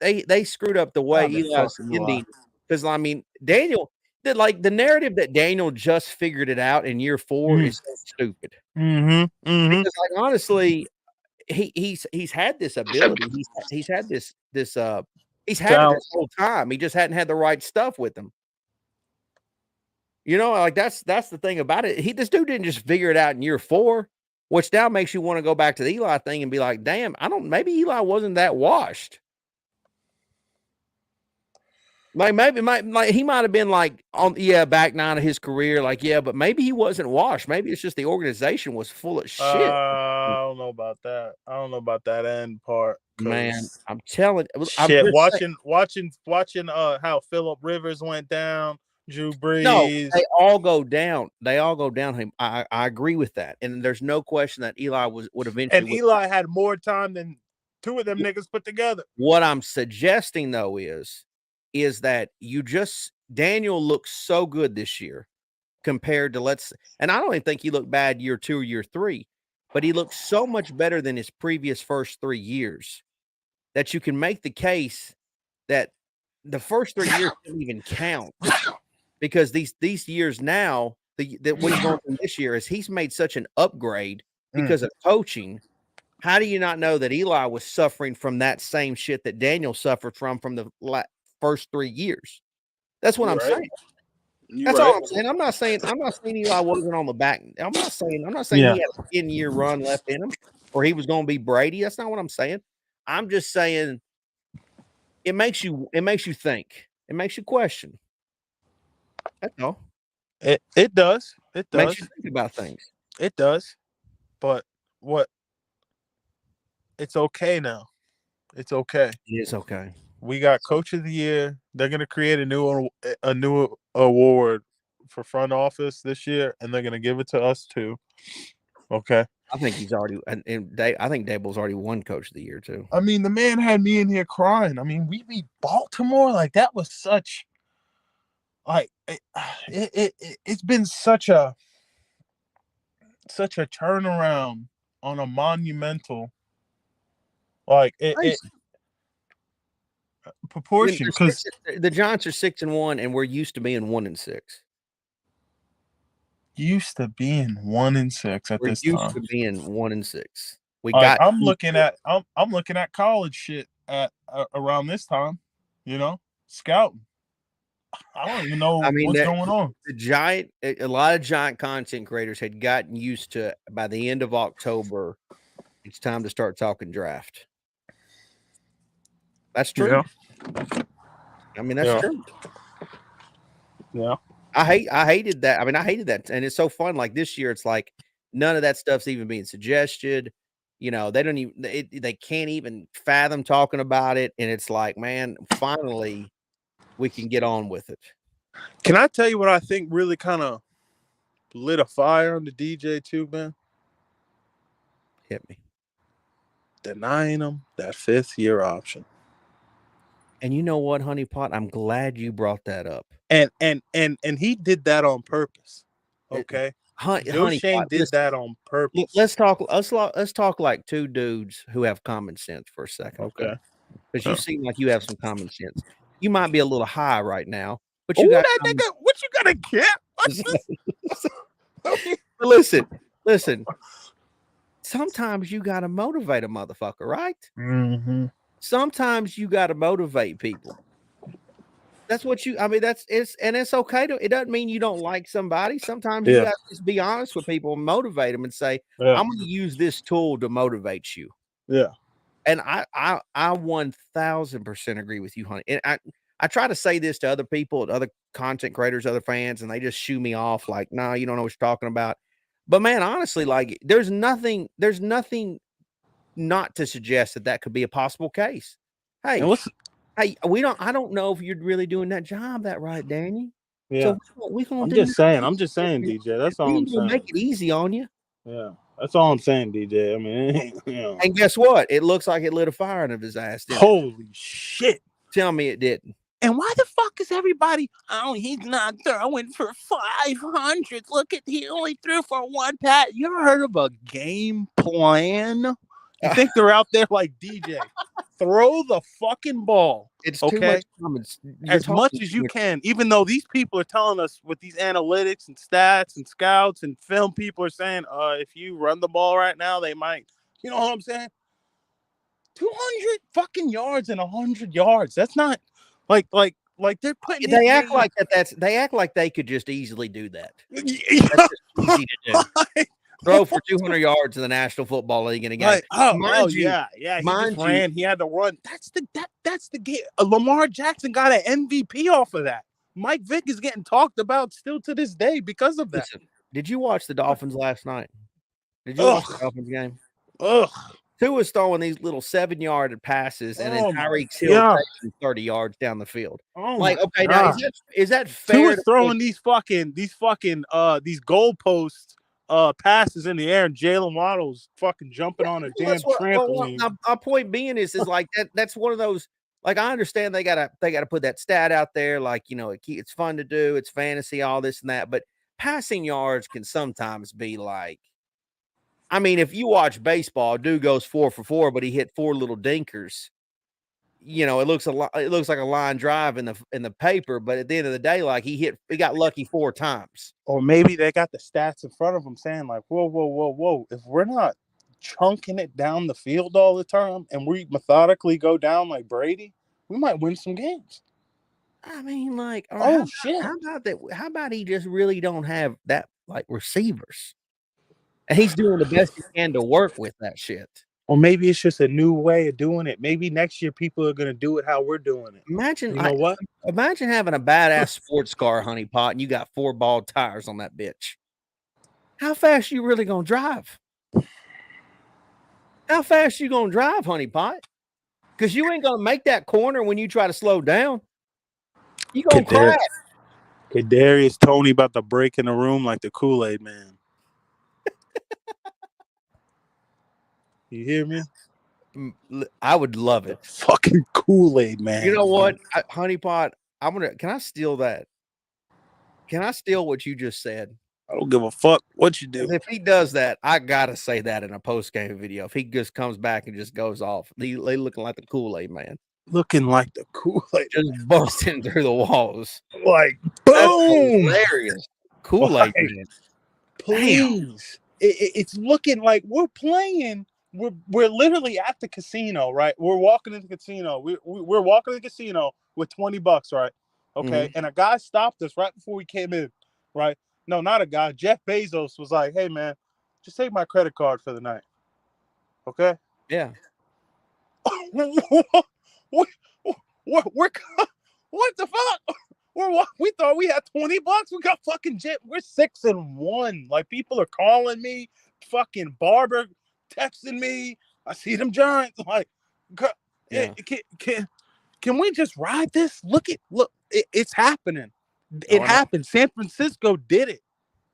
Speaker 2: They screwed up the way Eli's ending. Because I mean, Daniel did like the narrative that Daniel just figured it out in year 4 is so stupid.
Speaker 6: Mm-hmm.
Speaker 2: Because like honestly, he's had this ability. He's had this he's had it this whole time. He just hadn't had the right stuff with him. Like that's the thing about it. This dude didn't just figure it out in year 4, which now makes you want to go back to the Eli thing and be like, damn, maybe Eli wasn't that washed. Like maybe he might have been like on back 9 of his career, like but maybe he wasn't washed. Maybe it's just the organization was full of shit.
Speaker 6: I don't know about that. I don't know about that end part.
Speaker 2: Man, I'm telling
Speaker 6: shit. Watching how Phillip Rivers went down, Drew Brees.
Speaker 2: No, they all go down. I agree with that, and there's no question that Eli would eventually.
Speaker 6: And Eli had more time than 2 of them niggas put together.
Speaker 2: What I'm suggesting though is that Daniel looks so good this year compared to and I don't even think he looked bad year 2 or year 3, but he looks so much better than his previous first 3 years that you can make the case that the first 3 years didn't even count because these years now that what he's going through this year is he's made such an upgrade because of coaching. How do you not know that Eli was suffering from that same shit that Daniel suffered from the first 3 years? That's what I'm saying. That's all I'm saying. I'm not saying Eli wasn't on the back. I'm not saying he had a 10-year run left in him or he was going to be Brady. That's not what I'm saying. I'm just saying it makes you think. It makes you question. That's all.
Speaker 6: It does. It does.
Speaker 2: Makes you think about things.
Speaker 6: It does. But what? It's okay now. It's okay.
Speaker 2: It is okay.
Speaker 6: We got Coach of the Year. They're gonna create a new award for front office this year, and they're gonna give it to us too. Okay.
Speaker 2: I think he's already, and I think Dable's already won Coach of the Year too.
Speaker 6: I mean, the man had me in here crying. I mean, we beat Baltimore. Like that was such. Like it's been such a turnaround on a monumental. Like it proportion because
Speaker 2: the Giants are 6-1 and we're used to being 1-6.
Speaker 6: Used to being 1-6 at this time.
Speaker 2: Used to being 1-6.
Speaker 6: I'm looking at college shit at around this time. Scouting. I don't even know what's going on.
Speaker 2: A lot of Giant content creators had gotten used to by the end of October. It's time to start talking draft. That's true.
Speaker 6: Yeah.
Speaker 2: I mean, that's true.
Speaker 6: Yeah.
Speaker 2: I hated that. I mean, I hated that. And it's so fun. Like this year, it's like none of that stuff's even being suggested. They don't even, they can't even fathom talking about it. And it's like, man, finally we can get on with it.
Speaker 6: Can I tell you what I think really kind of lit a fire on the DJ too, man?
Speaker 2: Hit me.
Speaker 6: Denying them that 5th-year option.
Speaker 2: And you know what, honeypot? I'm glad you brought that up.
Speaker 6: And he did that on purpose. Okay. Joe Shane did that on purpose.
Speaker 2: Let's talk like 2 dudes who have common sense for a second.
Speaker 6: Okay.
Speaker 2: Because you seem like you have some common sense. You might be a little high right now, but you got
Speaker 6: that nigga. What you got a cap?
Speaker 2: Listen. sometimes you got to motivate a motherfucker, right?
Speaker 6: Mm-hmm.
Speaker 2: Sometimes you got to motivate people. That's what you. I mean, it's okay to. It doesn't mean you don't like somebody. Sometimes you
Speaker 6: Yeah.
Speaker 2: got to just be honest with people and motivate them and say,
Speaker 6: Yeah.
Speaker 2: "I'm going to use this tool to motivate you."
Speaker 6: Yeah.
Speaker 2: And I 1000% agree with you, honey. And I try to say this to other people, other content creators, other fans, and they just shoo me off like, "No, you don't know what you're talking about." But man, honestly, like there's nothing not to suggest that could be a possible case. Hey,
Speaker 6: And what's
Speaker 2: hey, I don't know if you're really doing that job that right, Danny.
Speaker 6: yeah?
Speaker 2: So we gonna
Speaker 6: I'm
Speaker 2: do
Speaker 6: just saying. I'm just saying, DJ. That's all
Speaker 2: we
Speaker 6: I'm
Speaker 2: gonna make
Speaker 6: saying.
Speaker 2: it easy on you.
Speaker 6: Yeah. That's all I'm saying, DJ. I mean, you know.
Speaker 2: And guess what? It looks like it lit a fire under his ass. Didn't it?
Speaker 6: Holy shit.
Speaker 2: Tell me it didn't.
Speaker 6: And why the fuck is everybody? Oh, he's not throwing for 500. Look at he only threw for one pass. You ever heard of a game plan? You think they're out there like DJ? Throw the fucking ball.
Speaker 2: It's
Speaker 6: okay?
Speaker 2: too much comments.
Speaker 6: As much as you can, even though these people are telling us with these analytics and stats and scouts and film people are saying, if you run the ball right now, they might. You know what I'm saying? 200 fucking yards and 100 yards. That's not like they're putting.
Speaker 2: They act like they act like they could just easily do that. That's just easy to do. Throw for 200 yards in the National Football League in a game.
Speaker 6: Like,
Speaker 2: yeah.
Speaker 6: He just ran. He had to run. That's the game. Lamar Jackson got an MVP off of that. Mike Vick is getting talked about still to this day because of that.
Speaker 2: Listen, did you watch the Dolphins last night? Did you watch the Dolphins game?
Speaker 6: Ugh.
Speaker 2: Tua's throwing these little 7-yard passes, and then Tyreek Hill taking 30 yards down the field.
Speaker 6: Oh,
Speaker 2: like, okay, now is that fair?
Speaker 6: Tua's throwing these goalposts passes in the air, and Jalen Waddle's fucking jumping on a damn trampoline.
Speaker 2: My point being is like that's one of those. Like, I understand they gotta put that stat out there. Like, you know, it's fun to do. It's fantasy, all this and that. But passing yards can sometimes be like. I mean, if you watch baseball, dude goes 4 for 4, but he hit 4 little dinkers. You know, it looks like a line drive in the paper, but at the end of the day, like he got lucky 4 times.
Speaker 6: Or maybe they got the stats in front of them saying like, whoa. If we're not chunking it down the field all the time and we methodically go down like Brady, we might win some games.
Speaker 2: I mean, like,
Speaker 6: shit.
Speaker 2: How about that? How about he just really don't have that like receivers? And he's doing the best he can to work with that shit.
Speaker 6: Or maybe it's just a new way of doing it. Maybe next year people are going to do it how we're doing it.
Speaker 2: Imagine,
Speaker 6: you know what?
Speaker 2: Imagine having a badass sports car, honey pot, and you got 4 ball tires on that bitch. How fast you really going to drive? How fast you going to drive, honey pot? Because you ain't going to make that corner when you try to slow down. You going to crash.
Speaker 6: Kadarius Toney about to break in the room like the Kool-Aid man. You hear me?
Speaker 2: I would love it.
Speaker 6: Fucking Kool-Aid man.
Speaker 2: You know what, honey pot? Can I steal that? Can I steal what you just said?
Speaker 6: I don't give a fuck what you do.
Speaker 2: If he does that, I gotta say that in a post-game video. If he just comes back and just goes off, they looking like the Kool-Aid man.
Speaker 6: Looking like the Kool-Aid.
Speaker 2: Just busting through the walls.
Speaker 6: Like, boom!
Speaker 2: Hilarious. Kool-Aid man.
Speaker 6: Please. It's looking like we're playing. We're literally at the casino, right? We're walking into the casino. We're walking to the casino with $20, right? Okay. And a guy stopped us right before we came in, right? No, not a guy. Jeff Bezos was like, hey, man, just take my credit card for the night. Okay?
Speaker 2: Yeah.
Speaker 6: What the fuck? We thought we had $20. We got fucking jet. We're 6-1. Like, people are calling me. Fucking Barber texting me. I see them Giants. Like, yeah. Can we just ride this? Look, it's happening. It happened. San Francisco did it.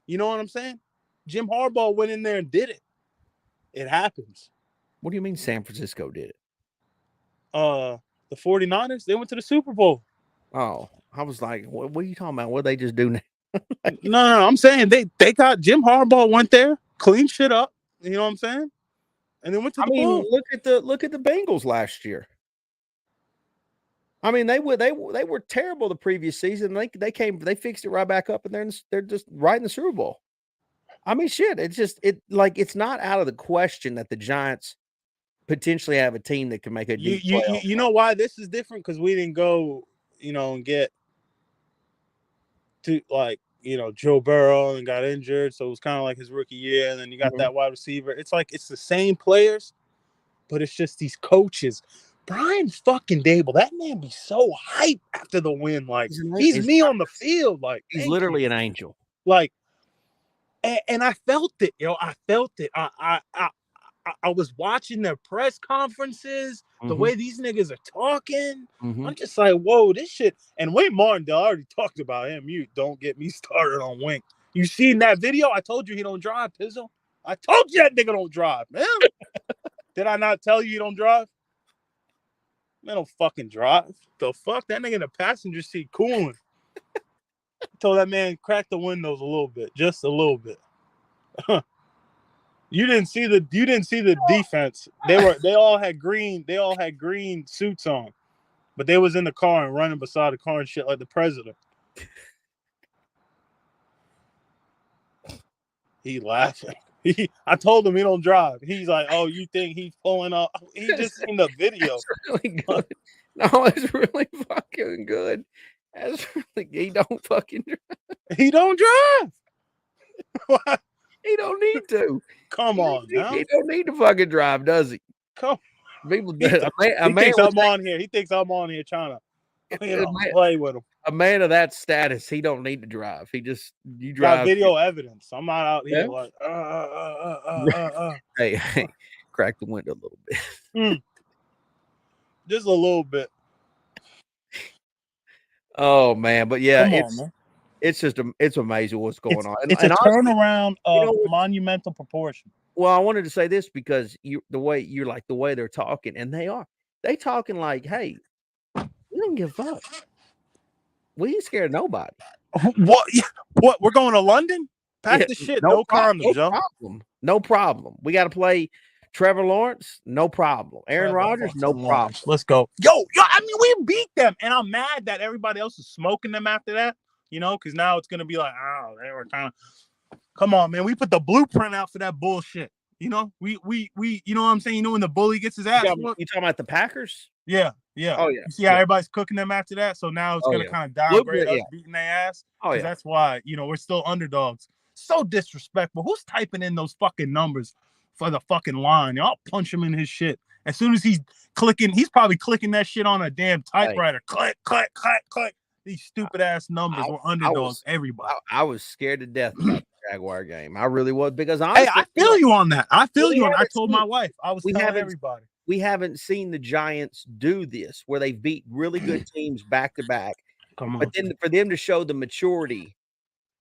Speaker 6: You know what I'm saying? Jim Harbaugh went in there and did it. It happens.
Speaker 2: What do you mean San Francisco did it?
Speaker 6: The 49ers, they went to the Super Bowl.
Speaker 2: Oh, I was like, what are you talking about? What they just do now?
Speaker 6: No, I'm saying they got Jim Harbaugh went there, cleaned shit up. You know what I'm saying? And then went to the bowl.
Speaker 2: Look at the Bengals last year. I mean, they were terrible the previous season. They fixed it right back up, and they're just right in the Super Bowl. I mean, shit. It's just it's not out of the question that the Giants potentially have a team that can make a deep playoff.
Speaker 6: You know why this is different? Because we didn't go, and get to Joe Burrow and got injured, so it was kind of like his rookie year. And then you got that wide receiver. It's like it's the same players, but it's just these coaches. Brian fucking Dable, that man be so hyped after the win. Like he's me on the field. Like
Speaker 2: he's literally an angel.
Speaker 6: Like, and I felt it. I felt it. I was watching their press conferences, the way these niggas are talking. I'm just like, whoa, this shit. And Wayne Martindale, I already talked about him. You don't get me started on Wink. You seen that video? I told you he don't drive, Pizzle. I told you that nigga don't drive, man. Did I not tell you he don't drive? Man, don't fucking drive. The fuck? That nigga in the passenger seat cooling. Told that man crack the windows a little bit, just a little bit. You didn't see the defense. They all had green suits on, but they was in the car and running beside the car and shit like the president. He laughing. I told him he don't drive. He's like, oh, you think he's pulling up? He just seen the video.
Speaker 2: That's really good. No, it's really fucking good. That's really, he don't fucking drive.
Speaker 6: He don't drive. What?
Speaker 2: He don't need to.
Speaker 6: Come on, now.
Speaker 2: He don't need to fucking drive, does he?
Speaker 6: Come.
Speaker 2: People,
Speaker 6: He thinks I'm on here. He thinks I'm on here trying to play with him.
Speaker 2: A man of that status, he don't need to drive. You drive.
Speaker 6: Got video evidence. I'm not out here like
Speaker 2: Hey, crack the window a little bit.
Speaker 6: Just a little bit.
Speaker 2: Oh man, but yeah,
Speaker 6: man.
Speaker 2: It's amazing what's going on.
Speaker 6: It's a turnaround of monumental proportion.
Speaker 2: Well, I wanted to say this because the way they're talking, and they talking like, hey, we don't give a fuck. We ain't scared of nobody.
Speaker 6: What? What? We're going to London? Pack the shit. No condoms,
Speaker 2: no problem. We got to play Trevor Lawrence. No problem. Aaron Rodgers. No problem.
Speaker 6: Let's go. Yo. I mean, we beat them, and I'm mad that everybody else is smoking them after that. Because now it's gonna be like, oh, they were kind of. Come on, man. We put the blueprint out for that bullshit. We you know what I'm saying? When the bully gets his ass.
Speaker 2: You talking about the Packers?
Speaker 6: Yeah.
Speaker 2: Oh yeah.
Speaker 6: You see how everybody's cooking them after that? So now it's gonna kind of downgrade us beating their ass.
Speaker 2: Oh yeah.
Speaker 6: That's why we're still underdogs. So disrespectful. Who's typing in those fucking numbers for the fucking line? I'll punch him in his shit. As soon as he's clicking, he's probably clicking that shit on a damn typewriter. Click, click, click, click. These stupid ass numbers were underdogs. Everybody.
Speaker 2: I was scared to death about the Jaguar game. I really was because
Speaker 6: honestly, I feel you on that. I feel you on. I told my wife. I was telling everybody.
Speaker 2: We haven't seen the Giants do this where they beat really good teams back to back.
Speaker 6: Come on.
Speaker 2: But then for them to show the maturity.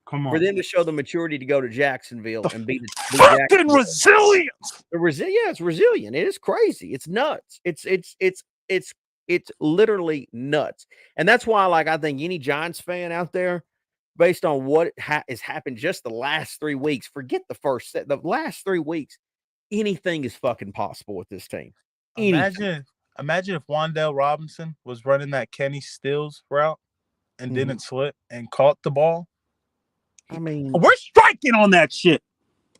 Speaker 6: Come on.
Speaker 2: For them to show the maturity to go to Jacksonville and beat
Speaker 6: fucking resilience.
Speaker 2: It's resilient. It is crazy. It's nuts. It's literally nuts. And that's why, I think any Giants fan out there, based on what has happened just the last 3 weeks, forget the last 3 weeks, anything is fucking possible with this team.
Speaker 6: Imagine if Wan'Dale Robinson was running that Kenny Stills route and didn't slip and caught the ball.
Speaker 2: I mean,
Speaker 6: we're striking on that shit.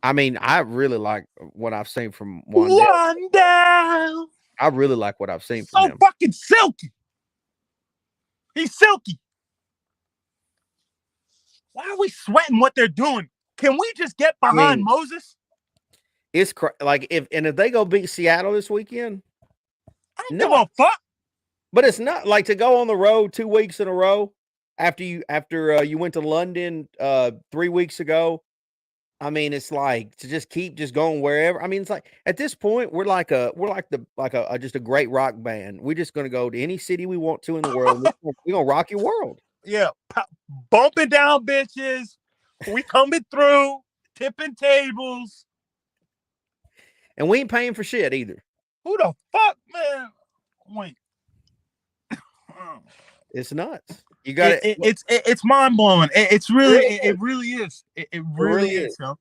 Speaker 2: I mean, I really like what I've seen from Wan'Dale. I really like what I've seen from him.
Speaker 6: So fucking silky. He's silky. Why are we sweating what they're doing? Can we just get behind Moses?
Speaker 2: It's if they go beat Seattle this weekend,
Speaker 6: I don't give a fuck.
Speaker 2: But it's not like to go on the road 2 weeks in a row after you went to London 3 weeks ago. I mean, it's like to just keep going wherever. I mean, it's like at this point we're like just a great rock band. We're just gonna go to any city we want to in the world. We're gonna rock your world.
Speaker 6: Yeah, bumping down bitches. We coming through, tipping tables,
Speaker 2: and we ain't paying for shit either.
Speaker 6: Who the fuck, man? Wait,
Speaker 2: it's nuts. You got it.
Speaker 6: It's mind blowing. It really is. It really is. Yo.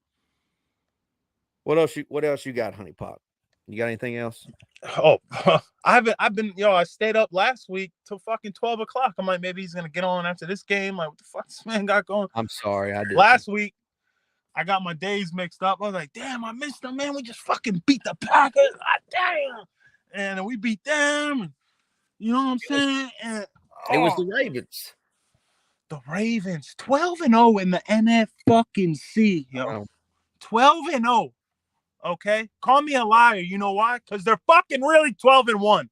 Speaker 2: What else you got, Honey Pop? You got anything else?
Speaker 6: Oh, I've been. I stayed up last week till fucking 12 o'clock. I'm like, maybe he's gonna get on after this game. Like, what the fuck this man got going?
Speaker 2: I'm sorry, I did.
Speaker 6: Last week, I got my days mixed up. I was like, damn, I missed them, man. We just fucking beat the Packers. Damn. And we beat them. And, you know what I'm saying? And,
Speaker 2: It was the Ravens.
Speaker 6: The Ravens, 12-0 in the NFC, yo. 12-0. Okay? Call me a liar. You know why? Because they're fucking really 12-1.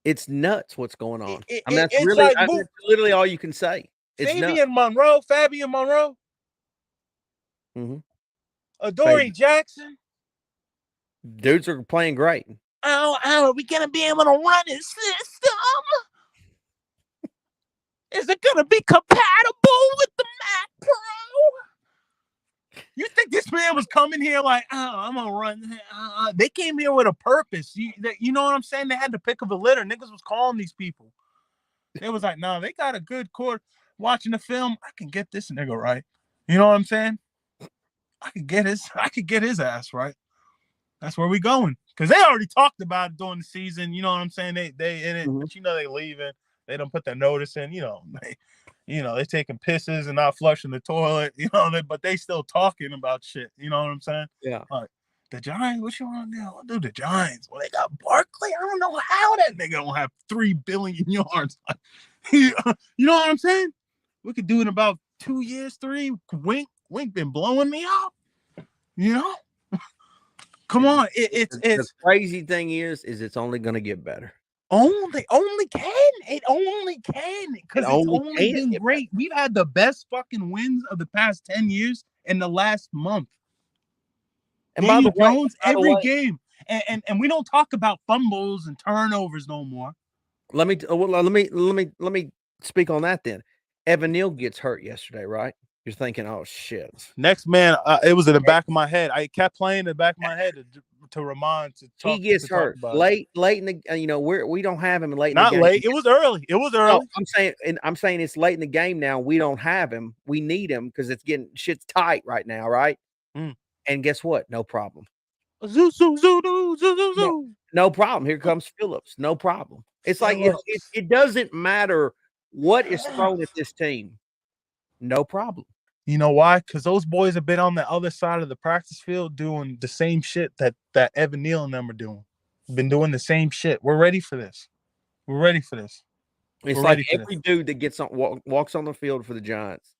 Speaker 2: It's nuts what's going on.
Speaker 6: That's
Speaker 2: literally all you can say. It's
Speaker 6: Fabian Monroe.
Speaker 2: Mm-hmm.
Speaker 6: Adoree Jackson.
Speaker 2: Dudes are playing great.
Speaker 6: Are we going to be able to run his system? Is it going to be compatible with the Mac Pro? You think this man was coming here like, I'm going to run? They came here with a purpose. You know what I'm saying? They had the pick of a litter. Niggas was calling these people. They was like, no, they got a good court. Watching the film, I can get this nigga right. You know what I'm saying? I could get his ass right. That's where we going. Because they already talked about it during the season. You know what I'm saying? They in it, but you know they leaving. They don't put their notice in. You know, they taking pisses and not flushing the toilet. You know, but they still talking about shit. You know what I'm saying?
Speaker 2: Yeah.
Speaker 6: Like, the Giants, what you want to do? I'll do the Giants. Well, they got Barkley. I don't know how that nigga don't have 3 billion yards. You know what I'm saying? We could do it in about 2 years, 3. Wink been blowing me up. You know? Come on. It's
Speaker 2: the crazy thing is it's only going to get better.
Speaker 6: Only can. It only can. Because it's only been great. We've had the best fucking wins of the past 10 years in the last month. And Daniel Jones, every game. And we don't talk about fumbles and turnovers no more.
Speaker 2: Let me speak on that then. Evan Neal gets hurt yesterday, right? You're thinking, oh shit.
Speaker 6: Next man, it was in the back of my head. I kept playing in the back of my head to remind to talk.
Speaker 2: He gets hurt late in the. We don't have him late.
Speaker 6: Not
Speaker 2: in the game.
Speaker 6: Late. It was early. No,
Speaker 2: I'm saying it's late in the game now. We don't have him. We need him because it's getting shit's tight right now, right? And guess what? No problem.
Speaker 6: Zoo.
Speaker 2: No problem. Here comes Phillips. No problem. It's like it doesn't matter what is thrown at this team. No problem.
Speaker 6: You know why? Because those boys have been on the other side of the practice field doing the same shit that Evan Neal and them are doing. Been doing the same shit. We're ready for this.
Speaker 2: It's like every dude that gets on walks on the field for the Giants.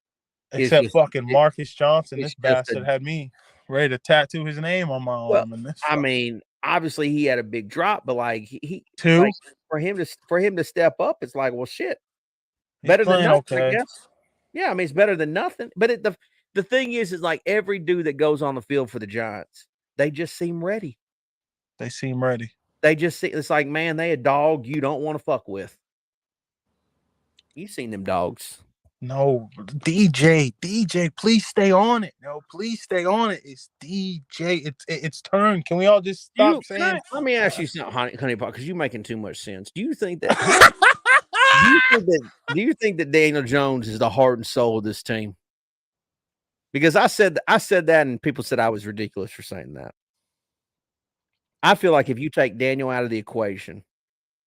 Speaker 6: Except fucking Marcus Johnson. This bastard had me ready to tattoo his name on my arm. And this
Speaker 2: mean, obviously he had a big drop, but like he
Speaker 6: like,
Speaker 2: for him to step up, it's like, well, shit, better than nothing, I guess. Yeah, I mean, it's better than nothing. But the thing is like every dude that goes on the field for the Giants, they just seem ready.
Speaker 6: They seem ready.
Speaker 2: They just see it's like, man, they a dog you don't want to fuck with. You've seen them dogs.
Speaker 6: No, DJ, please stay on it. No, please stay on it. It's DJ. It's turn. Can we all just stop saying?
Speaker 2: Let me ask you something, honey pot, because you're making too much sense. Do you think that? do you think that Daniel Jones is the heart and soul of this team? Because I said that, and people said I was ridiculous for saying that. I feel like if you take Daniel out of the equation,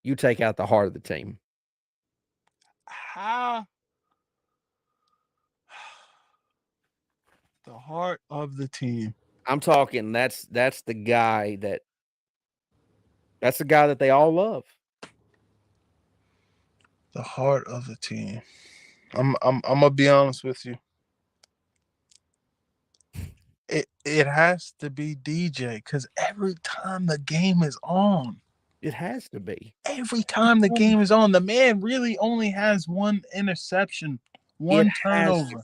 Speaker 2: you take out the heart of the team.
Speaker 6: The heart of the team.
Speaker 2: I'm talking that's the guy that's the guy that they all love.
Speaker 6: The heart of the team. I'm gonna be honest with you. It has to be DJ because every time the game is on.
Speaker 2: It has to be.
Speaker 6: Every time the game is on, the man really only has one interception. One turnover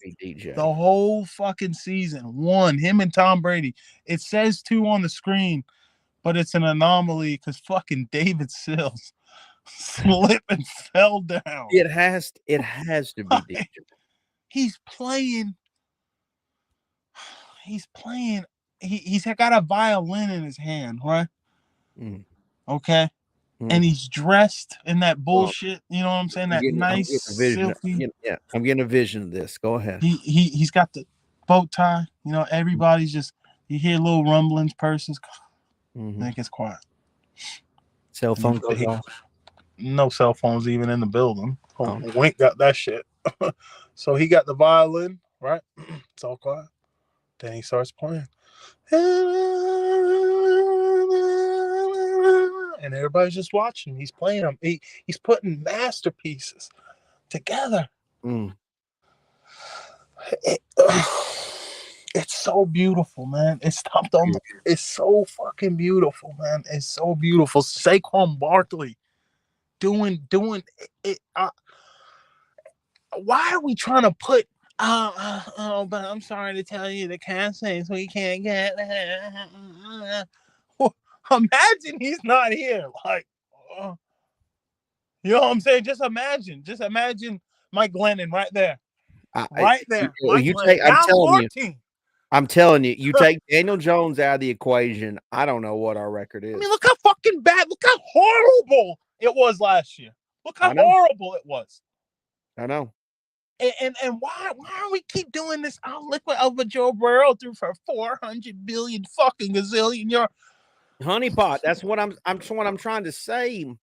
Speaker 6: the whole fucking season. One. Him and Tom Brady. It says 2 on the screen, but it's an anomaly because fucking David Sills slipped and fell down.
Speaker 2: It has to be DJ.
Speaker 6: He's playing. He's got a violin in his hand, right? Okay. And he's dressed in that bullshit, you know what I'm saying? That nice, silky.
Speaker 2: Yeah, I'm getting a vision of this. Go ahead.
Speaker 6: He's got the bow tie. You know, everybody's just, you hear little rumblings, persons. Then it gets quiet.
Speaker 2: Cell phone goes off.
Speaker 6: No cell phones even in the building. Wink got that shit. So he got the violin. right? It's all quiet. Then he starts playing. And everybody's just watching. He's playing them. He's putting masterpieces together. It's so beautiful, man. It's so fucking beautiful, man. It's so beautiful. Saquon Barkley doing it. Why are we trying to put? But I'm sorry to tell you, the cast says we can't get. Imagine he's not here. Like, you know what I'm saying? Just imagine Mike Glennon right there. Right there.
Speaker 2: You take. I'm telling you, you take Daniel Jones out of the equation. I don't know what our record is.
Speaker 6: I mean, look how fucking bad. Look how horrible it was last year. Look how horrible it was.
Speaker 2: I know.
Speaker 6: And why do we keep doing this? I'll liquid over Joe Burrow through for 400 billion fucking gazillion yards.
Speaker 2: Honeypot. That's what I'm trying to say.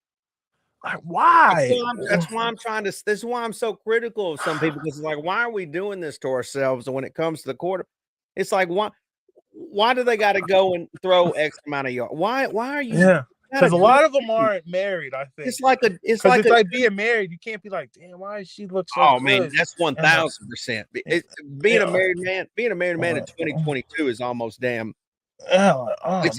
Speaker 6: Like, why?
Speaker 2: That's why I'm trying to. This is why I'm so critical of some people, because it's like, why are we doing this to ourselves? And when it comes to the quarter, it's like, why do they got to go and throw X amount of yards? Why are you?
Speaker 6: Yeah, because a lot of them aren't married. I think
Speaker 2: it's like
Speaker 6: being married. You can't be like, damn, why does she look so?
Speaker 2: Oh
Speaker 6: good?
Speaker 2: man, that's 1000%. Being a married man in 2022 is almost damn.
Speaker 6: Oh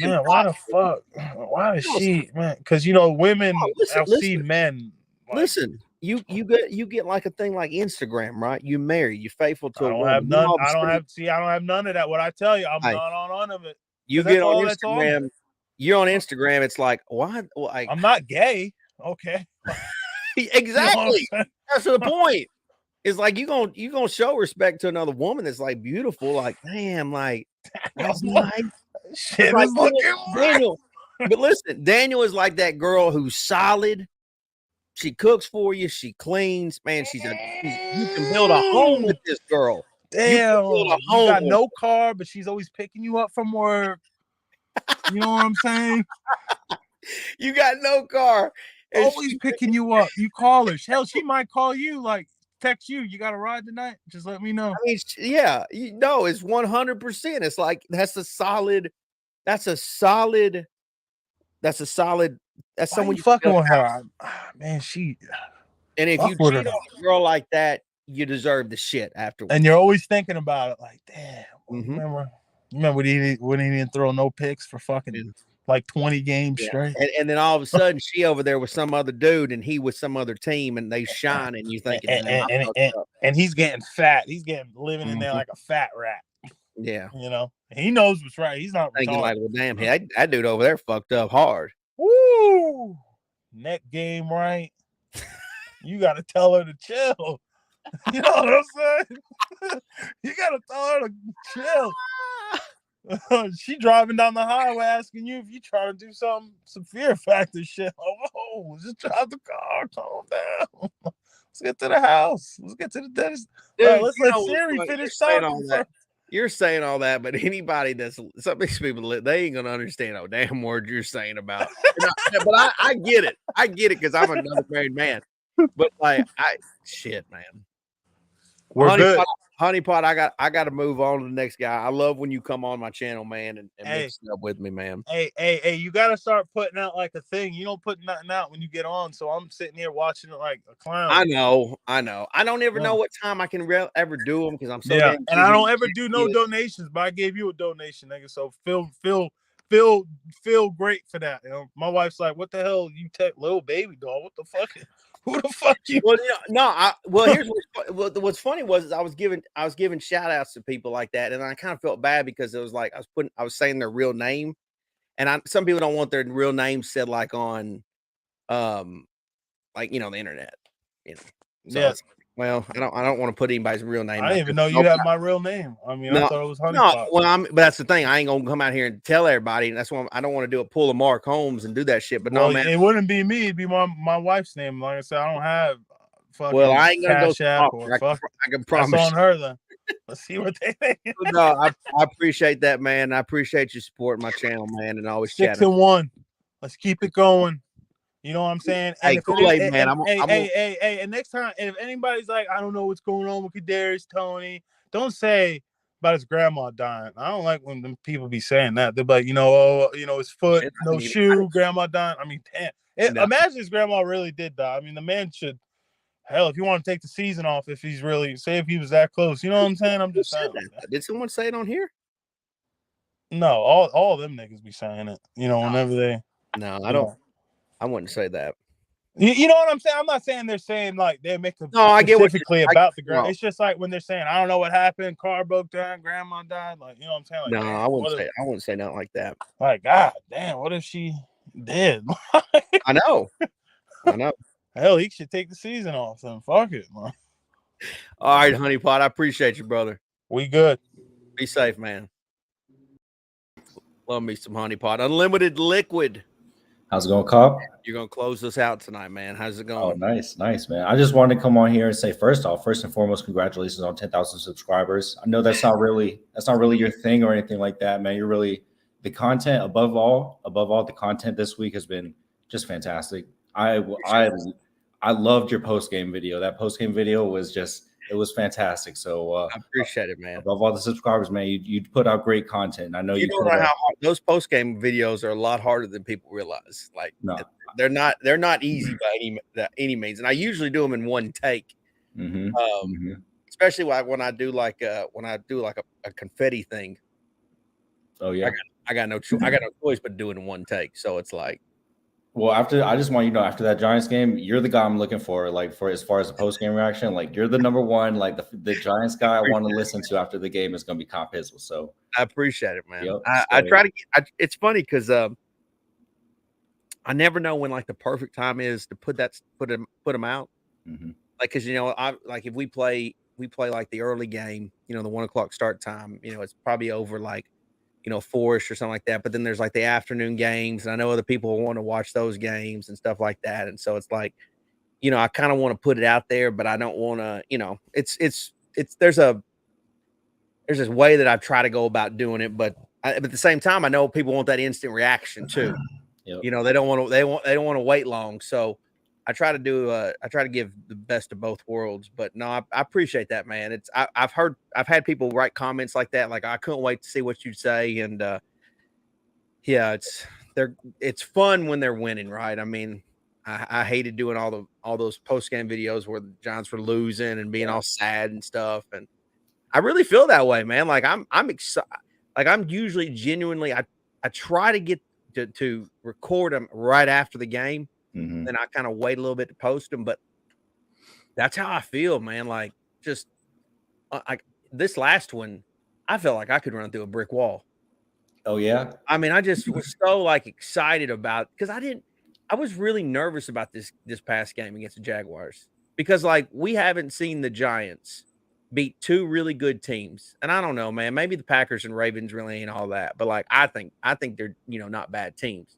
Speaker 6: man, why the fuck? Why is she, man? Because women have seen men.
Speaker 2: Like, listen, you get like a thing like Instagram, right? You marry, you faithful to.
Speaker 6: I don't have none. I don't have none of that. What I tell you, I'm not on none of it.
Speaker 2: You get on Instagram. You're on Instagram. It's like, why? Like,
Speaker 6: I'm not gay. Okay.
Speaker 2: Exactly. That's the point. It's like you gonna show respect to another woman that's like beautiful. Like, damn, like that's nice.
Speaker 6: Shit
Speaker 2: like,
Speaker 6: is looking
Speaker 2: Daniel. But listen, Daniel is like that girl who's solid. She cooks for you. She cleans. Man, you can build a home with this girl.
Speaker 6: Damn, you got no car, but she's always picking you up from work. You know what I'm saying?
Speaker 2: You got no car.
Speaker 6: Always picking you up. You call her. Hell, she might call you, like text you. You got a ride tonight? Just let me know.
Speaker 2: I mean, yeah, it's 100%. It's like that's someone
Speaker 6: you fucking with her. Man, she.
Speaker 2: And if you cheat on a girl like that, you deserve the shit afterwards.
Speaker 6: And you're always thinking about it, like, damn. Remember when he didn't throw no picks for fucking like 20 games straight.
Speaker 2: And then all of a sudden she over there with some other dude and he with some other team and they shine and you thinking
Speaker 6: and he's getting fat. He's living in there like a fat rat.
Speaker 2: Yeah.
Speaker 6: He knows what's right. He's not
Speaker 2: thinking like, well, damn, that dude over there fucked up hard.
Speaker 6: Woo! Neck game right. You gotta tell her to chill. You know what I'm saying? You gotta tell her to chill. She driving down the highway asking you if you trying to do some fear factor shit. Oh, just drive the car. Calm down. Let's get to the house. Let's get to the dentist. Let's let Siri finish talking.
Speaker 2: You're saying all that, but anybody some of these people, they ain't gonna understand a damn word you're saying about. But I get it. I get it because I'm another married man. But like, shit, man.
Speaker 6: We're good.
Speaker 2: Honeypot, I got to move on to the next guy. I love when you come on my channel, man, and mix it up with me, man.
Speaker 6: Hey, you got to start putting out like a thing. You don't put nothing out when you get on, so I'm sitting here watching it like a clown.
Speaker 2: I know. I don't ever know what time I can ever do them because I'm so
Speaker 6: and I don't ever do no donations, but I gave you a donation, nigga. So feel great for that. My wife's like, "What the hell? You take little baby doll? What the fuck?" Who the fuck you?
Speaker 2: Well, here's what's funny was I was giving shout outs to people like that, and I kind of felt bad because it was like I was saying their real name, and some people don't want their real name said like on, like the internet, So well, I don't want to put anybody's real name.
Speaker 6: I didn't even know you had my real name. I mean, I thought it was Honeypot.
Speaker 2: But that's the thing. I ain't gonna come out here and tell everybody, and that's why I don't want to pull a Mark Holmes and do that shit. But no, man,
Speaker 6: it wouldn't be me. It'd be my wife's name. Like I said, I don't have fucking.
Speaker 2: Well, I ain't gonna
Speaker 6: Cash App or
Speaker 2: I can promise.
Speaker 6: That's on her then. Let's see what they think.
Speaker 2: No, I appreciate that, man. I appreciate you supporting my channel, man, and always
Speaker 6: 6-1. Let's keep it going. You know what I'm saying?
Speaker 2: Hey, Kool-Aid, man.
Speaker 6: And next time, if anybody's like, I don't know what's going on with Kadarius Toney, don't say about his grandma dying. I don't like when them people be saying that. They're like, oh, his foot, no shoe, grandma dying. I mean, damn. Imagine his grandma really did die. I mean, the man should. Hell, if you want to take the season off, if he's really say if he was that close, you know what I'm saying? I'm just saying.
Speaker 2: Did someone say it on here?
Speaker 6: No, all them niggas be saying it. Whenever they.
Speaker 2: No, I don't. I wouldn't say that.
Speaker 6: You know what I'm saying? I'm not saying they're saying like they make them
Speaker 2: specifically
Speaker 6: about the grandma. It's just like when they're saying, I don't know what happened, car broke down, grandma died. Like, you know what I'm saying? Like,
Speaker 2: no, I wouldn't say nothing like that.
Speaker 6: Like, God damn, what if she did?
Speaker 2: I know.
Speaker 6: Hell, he should take the season off then. Fuck it, man.
Speaker 2: All right, Honey Pot. I appreciate you, brother.
Speaker 6: We good.
Speaker 2: Be safe, man. Love me some Honey Pot. Unlimited liquid.
Speaker 7: How's it going, Cobb?
Speaker 2: You're going to close this out tonight, man. How's it going?
Speaker 7: Oh, nice, man. I just wanted to come on here and say, first and foremost, congratulations on 10,000 subscribers. I know that's not really your thing or anything like that, man. You're really the content above all, the content this week has been just fantastic. I loved your post-game video. That post-game video was it was fantastic. So
Speaker 2: I appreciate it, man.
Speaker 7: Above all the subscribers, man, you put out great content. I know
Speaker 2: you know how hard those post-game videos are a lot harder than people realize. Like they're not easy by any means. And I usually do them in one take. Especially when I do like a confetti thing.
Speaker 7: Oh yeah.
Speaker 2: I got no choice but do it in one take. So it's like,
Speaker 7: well, I just want you to know, after that Giants game, you're the guy I'm looking for, like, for as far as the post-game reaction. Like, you're the number one, like, the Giants guy I want to listen to after the game is going to be Comp Hizzle. So
Speaker 2: I appreciate it, man. Yep, I try to get, it's funny because I never know when, like, the perfect time is to put them out. Like, because, if we play like the early game, the 1 o'clock start time, it's probably over, like, 4-ish or something like that. But then there's like the afternoon games, and I know other people want to watch those games and stuff like that. And so it's like, I kind of want to put it out there, but I don't want to, there's this way that I try to go about doing it. But at the same time, I know people want that instant reaction too. Yep. They don't want to wait long. So I try to give the best of both worlds. But no, I appreciate that, man. I've had people write comments like that, like, I couldn't wait to see what you'd say. And yeah, it's fun when they're winning, right? I mean, I hated doing all those post game videos where the Giants were losing and being all sad and stuff. And I really feel that way, man. Like I'm excited. Like I'm usually genuinely, I try to get to record them right after the game. Then I kind of wait a little bit to post them, but that's how I feel, man. Like, just this last one, I felt like I could run through a brick wall.
Speaker 7: Oh yeah.
Speaker 2: I mean, I just was so like excited about, because I was really nervous about this past game against the Jaguars, because like we haven't seen the Giants beat two really good teams, and I don't know, man. Maybe the Packers and Ravens really ain't all that, but like I think they're not bad teams.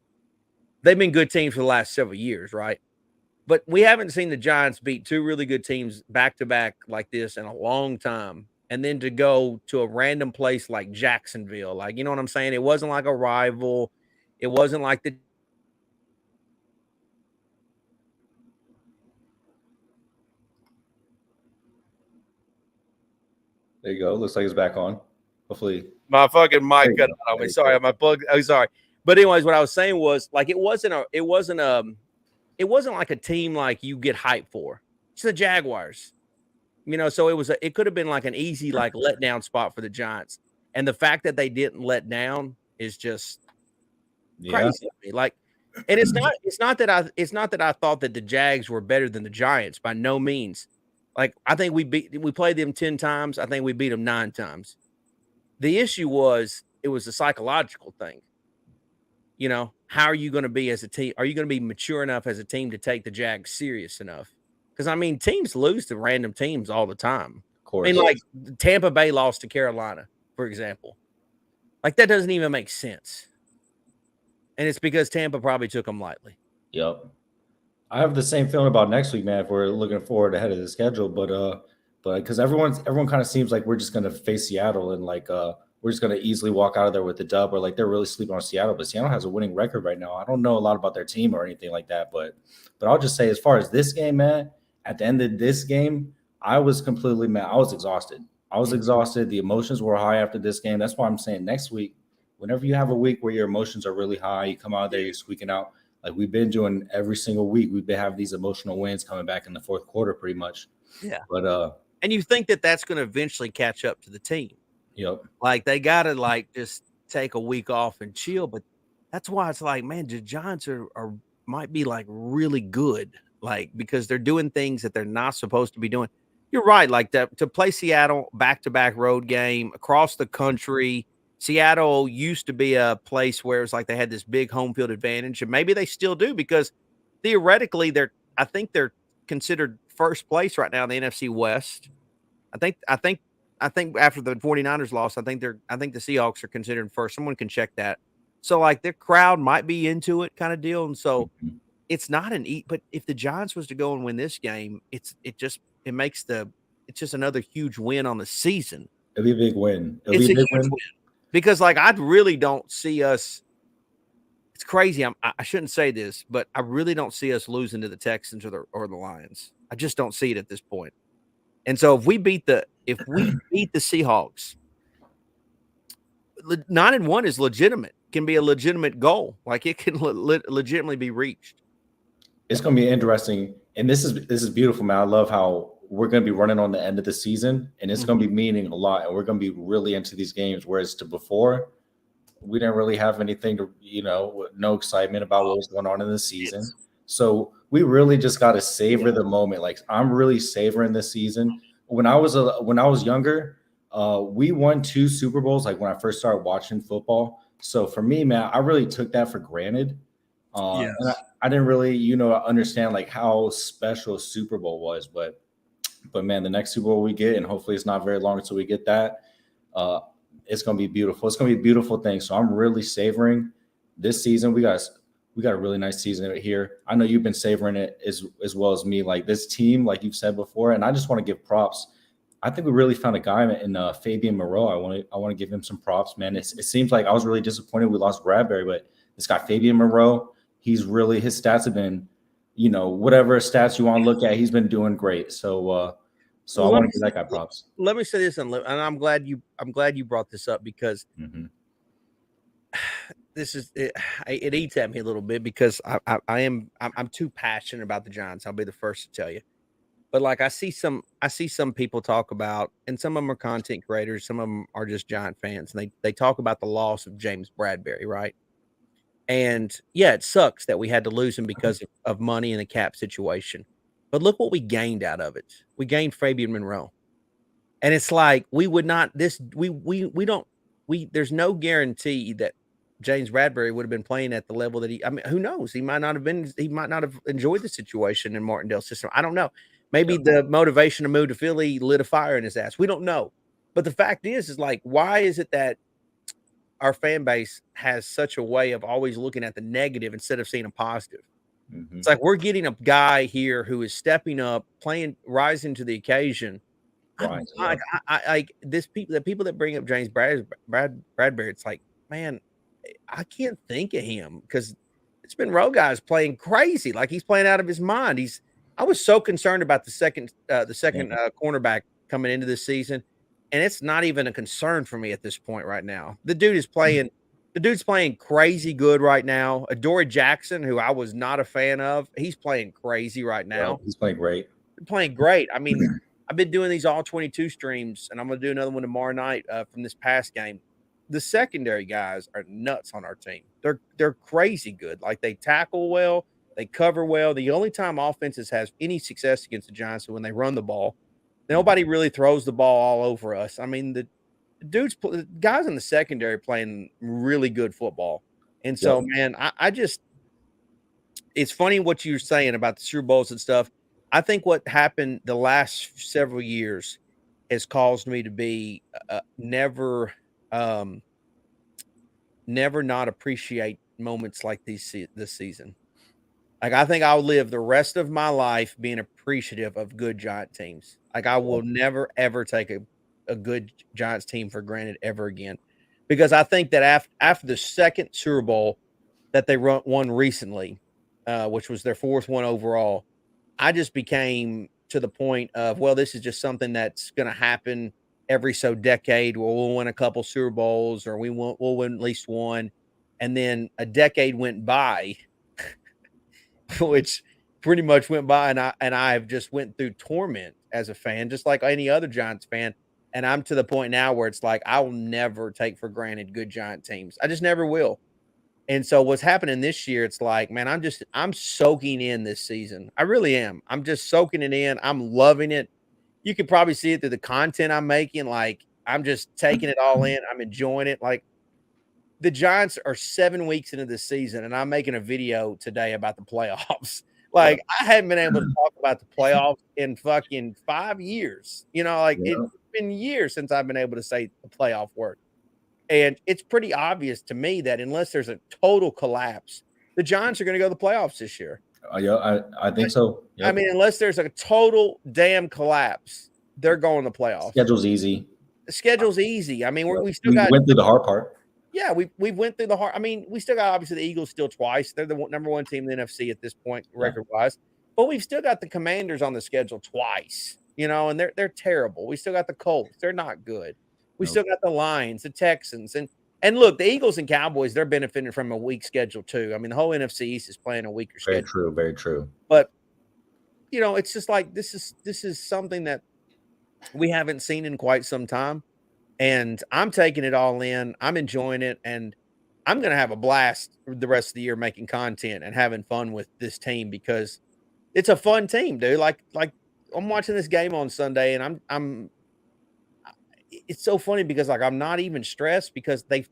Speaker 2: They've been good teams for the last several years, right? But we haven't seen the Giants beat two really good teams back-to-back like this in a long time. And then to go to a random place like Jacksonville, like, you know what I'm saying? It wasn't like a rival. It wasn't like the
Speaker 7: There you go. Looks like it's back on. Hopefully.
Speaker 2: My fucking mic cut out on me. Sorry, my plug. I'm sorry. But anyways, what I was saying was, like, it wasn't like a team like you get hyped for. It's the Jaguars, So it could have been like an easy like letdown spot for the Giants, and the fact that they didn't let down is just crazy. Like, and it's not that I thought that the Jags were better than the Giants, by no means. Like, I think we played them 10 times. I think we beat them 9 times. The issue was it was a psychological thing. How are you going to be as a team? Are you going to be mature enough as a team to take the Jags serious enough? Because, I mean, teams lose to random teams all the time.
Speaker 7: Of course.
Speaker 2: I mean, like Tampa Bay lost to Carolina, for example. Like, that doesn't even make sense. And it's because Tampa probably took them lightly.
Speaker 7: Yep. I have the same feeling about next week, man, if we're looking forward ahead of the schedule. But because everyone kind of seems like we're just going to face Seattle and like we're just going to easily walk out of there with the dub, or like they're really sleeping on Seattle. But Seattle has a winning record right now. I don't know a lot about their team or anything like that, but I'll just say, as far as this game, man, at the end of this game, I was completely mad. I was exhausted. I was exhausted. The emotions were high after this game. That's why I'm saying next week, whenever you have a week where your emotions are really high, you come out there, you're squeaking out. Like we've been doing every single week. We've been having these emotional wins coming back in the fourth quarter, pretty much.
Speaker 2: Yeah.
Speaker 7: But
Speaker 2: and you think that that's going to eventually catch up to the team.
Speaker 7: Yep.
Speaker 2: Like they got to like just take a week off and chill. But that's why it's like, man, the Giants are might be like really good, like because they're doing things that they're not supposed to be doing. You're right, like to play Seattle back-to-back road game across the country. Seattle used to be a place where it's like they had this big home field advantage, and maybe they still do because theoretically I think they're considered first place right now in the NFC West. I think after the 49ers lost, I think the Seahawks are considered first. Someone can check that. So like their crowd might be into it kind of deal. And so it's not an eat, but if the Giants was to go and win this game, it's just another huge win on the season.
Speaker 7: It'll be a big win.
Speaker 2: It's a huge win because like I really don't see us. It's crazy. I shouldn't say this, but I really don't see us losing to the Texans or the Lions. I just don't see it at this point. And so if we beat the Seahawks, 9-1 is legitimate. Can be a legitimate goal. Like it can legitimately be reached.
Speaker 7: It's going to be interesting, and this is beautiful, man. I love how we're going to be running on the end of the season, and it's going to be meaning a lot, and we're going to be really into these games. Whereas to before, we didn't really have anything to, no excitement about what was going on in the season. So we really just got to savor the moment. Like I'm really savoring this season. When I was younger, we won 2 Super Bowls. Like when I first started watching football. So for me, man, I really took that for granted. And I didn't really, understand like how special Super Bowl was. But man, the next Super Bowl we get, and hopefully it's not very long until we get that. It's going to be beautiful. It's going to be a beautiful thing. So I'm really savoring this season. We got a really nice season here. I know you've been savoring it as well as me. Like this team, like you've said before, and I just want to give props. I think we really found a guy in Fabian Moreau. I want to give him some props, man. It seems like I was really disappointed we lost Bradbury, but this guy Fabian Moreau, his stats have been, whatever stats you want to look at, he's been doing great. So I want to give that guy props.
Speaker 2: Let me say this, and I'm glad you brought this up because this is it eats at me a little bit because I'm too passionate about the Giants. I'll be the first to tell you. But like I see some people talk about, and some of them are content creators, some of them are just Giant fans, and they talk about the loss of James Bradbury, right? And yeah, it sucks that we had to lose him because of money and the cap situation. But look what we gained out of it. We gained Fabian Moreau. And it's like there's no guarantee that James Bradbury would have been playing at the level that who knows? He might not have enjoyed the situation in Martindale's system. I don't know. Maybe the motivation to move to Philly lit a fire in his ass. We don't know. But the fact is like, why is it that our fan base has such a way of always looking at the negative instead of seeing a positive? It's like we're getting a guy here who is stepping up, rising to the occasion. Right. The people that bring up James Bradbury, it's like, man, I can't think of him because it's been road guys playing crazy, like he's playing out of his mind. I was so concerned about the second cornerback coming into this season, and it's not even a concern for me at this point right now. The dude's playing crazy good right now. Adoree Jackson, who I was not a fan of, he's playing crazy right now.
Speaker 7: Well, he's playing great.
Speaker 2: I mean, I've been doing these all 22 streams, and I'm going to do another one tomorrow night from this past game. The secondary guys are nuts on our team. They're crazy good. Like they tackle well, they cover well. The only time offenses has any success against the Giants is when they run the ball. Nobody really throws the ball all over us. I mean, the guys in the secondary playing really good football. And so, man, I just – it's funny what you're saying about the Super Bowls and stuff. I think what happened the last several years has caused me to be never not appreciate moments like this season. Like, I think I'll live the rest of my life being appreciative of good Giant teams. Like, I will never, ever take a good Giants team for granted ever again. Because I think that after the second Super Bowl that they won recently, which was their 4th one overall, I just became to the point of, well, this is just something that's going to happen every so decade where we'll win a couple Super Bowls or we'll win at least one. And then a decade went by, which pretty much went by, and I've just went through torment as a fan, just like any other Giants fan. And I'm to the point now where it's like I will never take for granted good Giant teams. I just never will. And so what's happening this year, it's like, man, I'm soaking in this season. I really am. I'm just soaking it in. I'm loving it. You can probably see it through the content I'm making. Like, I'm just taking it all in. I'm enjoying it. Like, the Giants are 7 weeks into the season, and I'm making a video today about the playoffs. Like, I haven't been able to talk about the playoffs in fucking 5 years. You know, like it's been years since I've been able to say the playoff word. And it's pretty obvious to me that unless there's a total collapse, the Giants are going to go to the playoffs this year.
Speaker 7: Yeah, I think so. Yep.
Speaker 2: I mean, unless there's a total damn collapse, they're going to the playoffs.
Speaker 7: Schedule's easy.
Speaker 2: The schedule's easy. I mean, we still
Speaker 7: went through the hard part.
Speaker 2: Yeah, we went through the hard. I mean, we still got obviously the Eagles still twice. They're the number one team in the NFC at this point, record wise. But we've still got the Commanders on the schedule twice. You know, and they're terrible. We still got the Colts. They're not good. We still got the Lions, the Texans, and look, the Eagles and Cowboys, they're benefiting from a weak schedule too. I mean, the whole NFC East is playing a weaker schedule.
Speaker 7: Very true, very true.
Speaker 2: But you know, it's just like this is something that we haven't seen in quite some time. And I'm taking it all in. I'm enjoying it, and I'm going to have a blast the rest of the year making content and having fun with this team because it's a fun team, dude. Like I'm watching this game on Sunday, and I'm. It's so funny because like I'm not even stressed because they've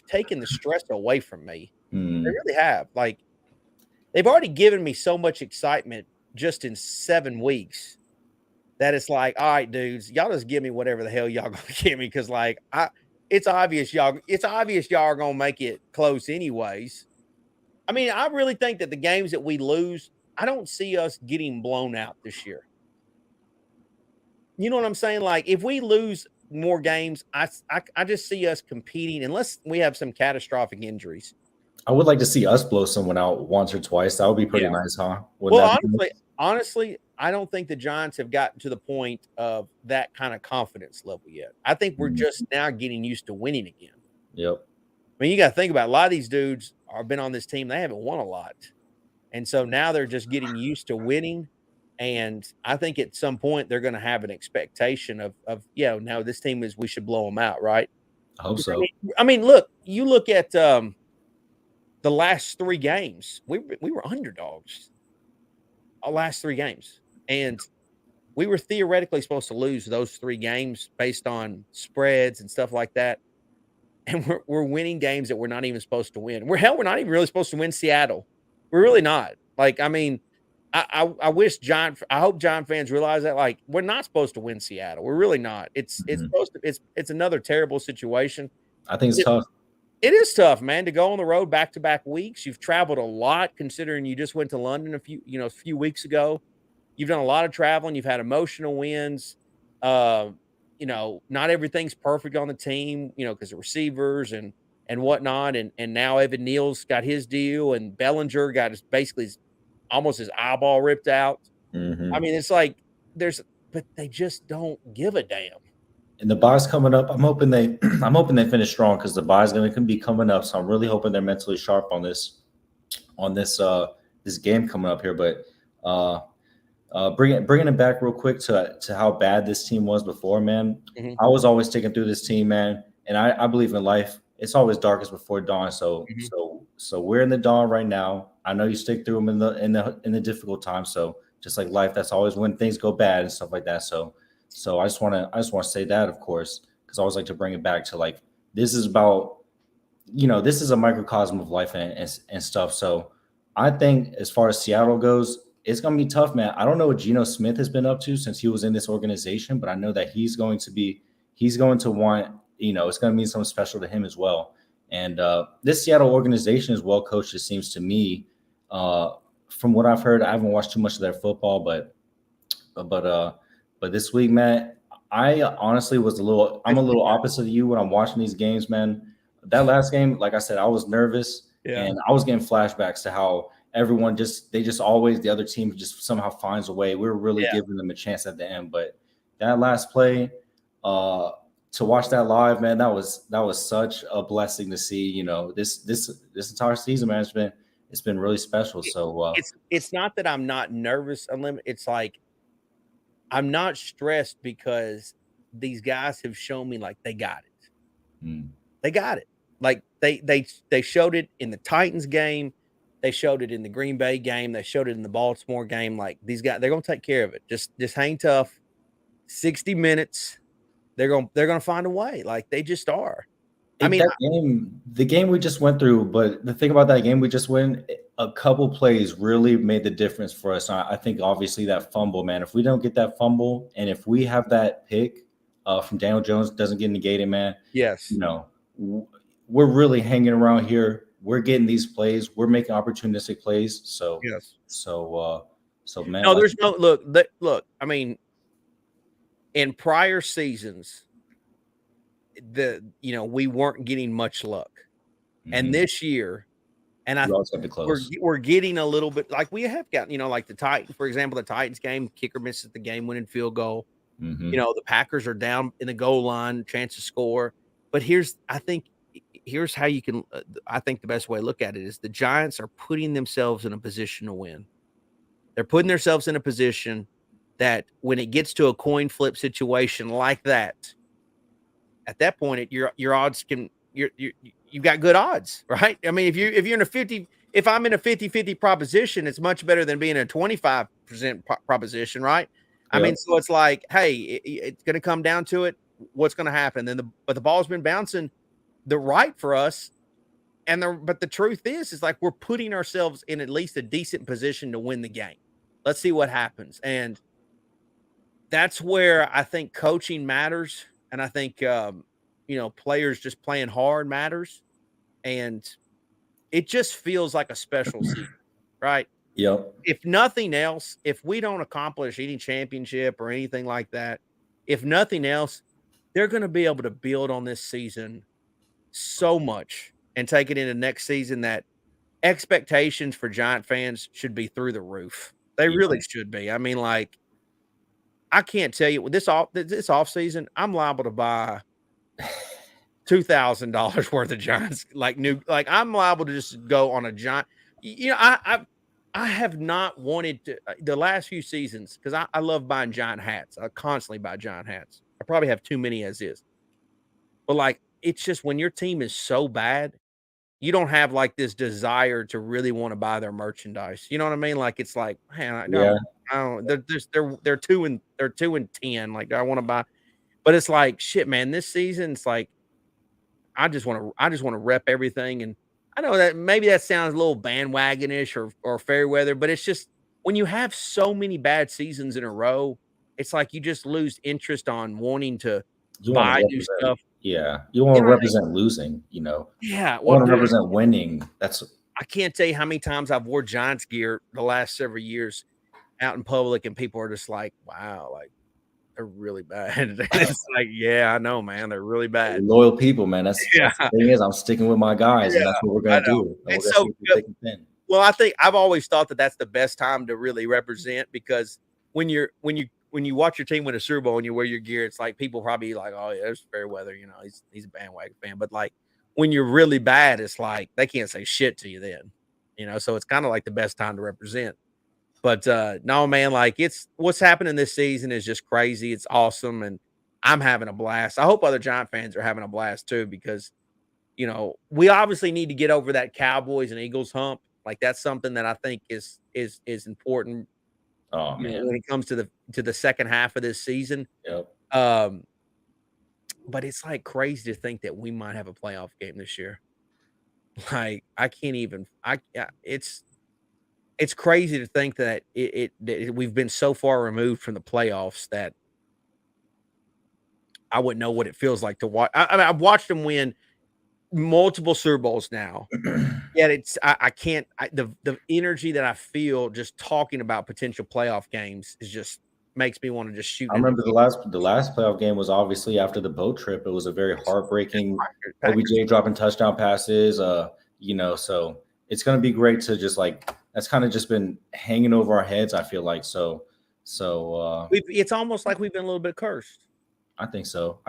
Speaker 2: taken the stress away from me. They really have. Like they've already given me so much excitement just in 7 weeks that it's like, all right, dudes, y'all just give me whatever the hell y'all gonna give me because like it's obvious y'all are gonna make it close anyways. I mean, I really think that the games that we lose, I don't see us getting blown out this year. You know what I'm saying? Like, if we lose more games, I just see us competing unless we have some catastrophic injuries.
Speaker 7: I would like to see us blow someone out once or twice. That would be pretty nice, huh?
Speaker 2: Honestly, I don't think the Giants have gotten to the point of that kind of confidence level yet. I think we're just now getting used to winning again.
Speaker 7: Yep.
Speaker 2: I mean, you got to think about it. A lot of these dudes have been on this team. They haven't won a lot. And so now they're just getting used to winning. And I think at some point they're going to have an expectation of now this team we should blow them out, right?
Speaker 7: I hope so.
Speaker 2: I mean, look at the last 3 games. We were underdogs. Our last 3 games, and we were theoretically supposed to lose those 3 games based on spreads and stuff like that. And we're winning games that we're not even supposed to win. We're not even really supposed to win Seattle. We're really not. Like, I mean, I hope Giant fans realize that. Like, we're not supposed to win Seattle. We're really not. It's another terrible situation.
Speaker 7: I think it's tough.
Speaker 2: It is tough, man, to go on the road back-to-back weeks. You've traveled a lot considering you just went to London a few weeks ago. You've done a lot of traveling. You've had emotional wins. Not everything's perfect on the team, because of receivers and whatnot. And now Evan Neal's got his deal, and Bellinger got almost his eyeball ripped out.
Speaker 7: Mm-hmm.
Speaker 2: I mean, it's like but they just don't give a damn.
Speaker 7: And the bye's coming up. I'm hoping they finish strong because the bye's going to be coming up. So I'm really hoping they're mentally sharp on this game coming up here. But bringing it back real quick to how bad this team was before, man. Mm-hmm. I was always sticking through this team, man. And I believe in life. It's always darkest before dawn. So so we're in the dawn right now. I know you stick through them in the difficult times. So just like life, that's always when things go bad and stuff like that. So I just want to say that, of course, because I always like to bring it back to like this is about, this is a microcosm of life and stuff. So I think as far as Seattle goes, it's gonna be tough, man. I don't know what Geno Smith has been up to since he was in this organization, but I know that he's going to want, it's going to mean something special to him as well. And this Seattle organization is well coached, it seems to me. From what I've heard, I haven't watched too much of their football, but this week, man, I honestly I'm a little opposite of you when I'm watching these games, man. That last game, like I said, I was nervous and I was getting flashbacks to how everyone the other team just somehow finds a way. We were really giving them a chance at the end. But that last play, To watch that live, man, that was such a blessing to see. You know, this entire season, man, it's been really special. So
Speaker 2: It's not that I'm not nervous, it's like I'm not stressed because these guys have shown me like they got it.
Speaker 7: mm,
Speaker 2: They got it. Like they showed it in the Titans game. They showed it in the Green Bay game. They showed it in the Baltimore game. Like these guys, they're gonna take care of it. Just hang tough. 60 minutes. They're gonna find a way. Like they just are. I mean,
Speaker 7: that game, the game we just went through, but the thing about that game we just went, a couple plays really made the difference for us. I think obviously that fumble, man. If we don't get that fumble, and if we have that pick from Daniel Jones doesn't get negated, man.
Speaker 2: yes.
Speaker 7: You know, we're really hanging around here. We're getting these plays. We're making opportunistic plays. So
Speaker 2: Yes.
Speaker 7: so man.
Speaker 2: No, there's no look. I mean, in prior seasons, we weren't getting much luck, and this year, and I
Speaker 7: we always have to close.
Speaker 2: we're getting a little bit like we have gotten. Like the Titans, for example, the Titans game, kicker misses the game-winning field goal. The Packers are down in the goal line, chance to score. But here's how you can. I think the best way to look at it is the Giants are putting themselves in a position to win. They're putting themselves in a position that when it gets to a coin flip situation like that, at that point, your odds you've got good odds, right? I mean, if you're in a 50, if I'm in a 50-50 proposition, it's much better than being a 25% proposition, right? I mean, so it's like, hey, it's going to come down to it. What's going to happen? But the ball's been bouncing the right for us. But the truth is like we're putting ourselves in at least a decent position to win the game. Let's see what happens. And that's where I think coaching matters. And I think, players just playing hard matters. And it just feels like a special season, right?
Speaker 7: Yep.
Speaker 2: If nothing else, if we don't accomplish any championship or anything like that, if nothing else, they're going to be able to build on this season so much and take it into next season that expectations for Giant fans should be through the roof. They really should be. I mean, like, I can't tell you this off season, I'm liable to buy $2,000 worth of Giants, I'm liable to just go on a Giant. I have not wanted to the last few seasons because I love buying Giant hats. I constantly buy Giant hats. I probably have too many as is. But like, it's just when your team is so bad, you don't have like this desire to really want to buy their merchandise. You know what I mean? Like it's like, man, I don't. They're 2-10. Like I want to buy, but it's like shit, man. This season, it's like I just want to rep everything. And I know that maybe that sounds a little bandwagonish or fair weather, but it's just when you have so many bad seasons in a row, it's like you just lose interest on wanting to buy new stuff.
Speaker 7: Yeah, you want to represent losing,
Speaker 2: Yeah,
Speaker 7: you want to represent winning.
Speaker 2: I can't tell you how many times I've wore Giants gear the last several years out in public, and people are just like, "Wow, like they're really bad." It's like, yeah, I know, man, they're really bad.
Speaker 7: Loyal people, man. That's the thing is, I'm sticking with my guys, and that's what we're gonna do.
Speaker 2: And so, well, I think I've always thought that that's the best time to really represent because when you watch your team win a Super Bowl and you wear your gear, it's like people probably like, oh yeah, there's fair weather, he's a bandwagon fan. But like when you're really bad, it's like they can't say shit to you then, so it's kind of like the best time to represent. But no, man, like it's what's happening this season is just crazy. It's awesome, and I'm having a blast. I hope other Giant fans are having a blast too, because we obviously need to get over that Cowboys and Eagles hump. Like that's something that I think is important.
Speaker 7: Oh man,
Speaker 2: when it comes to the second half of this season.
Speaker 7: Yep.
Speaker 2: But it's like crazy to think that we might have a playoff game this year. Like I can't even. It's crazy to think that we've been so far removed from the playoffs that I wouldn't know what it feels like to watch. I mean, I've watched them win multiple Super Bowls now. Yet I can't. The energy that I feel just talking about potential playoff games is just makes me want to just shoot.
Speaker 7: I remember the last playoff game was obviously after the boat trip. It was a very heartbreaking OBJ dropping touchdown passes. So it's going to be great to just like that's kind of just been hanging over our heads. I feel like so.
Speaker 2: It's almost like we've been a little bit cursed.
Speaker 7: I think so.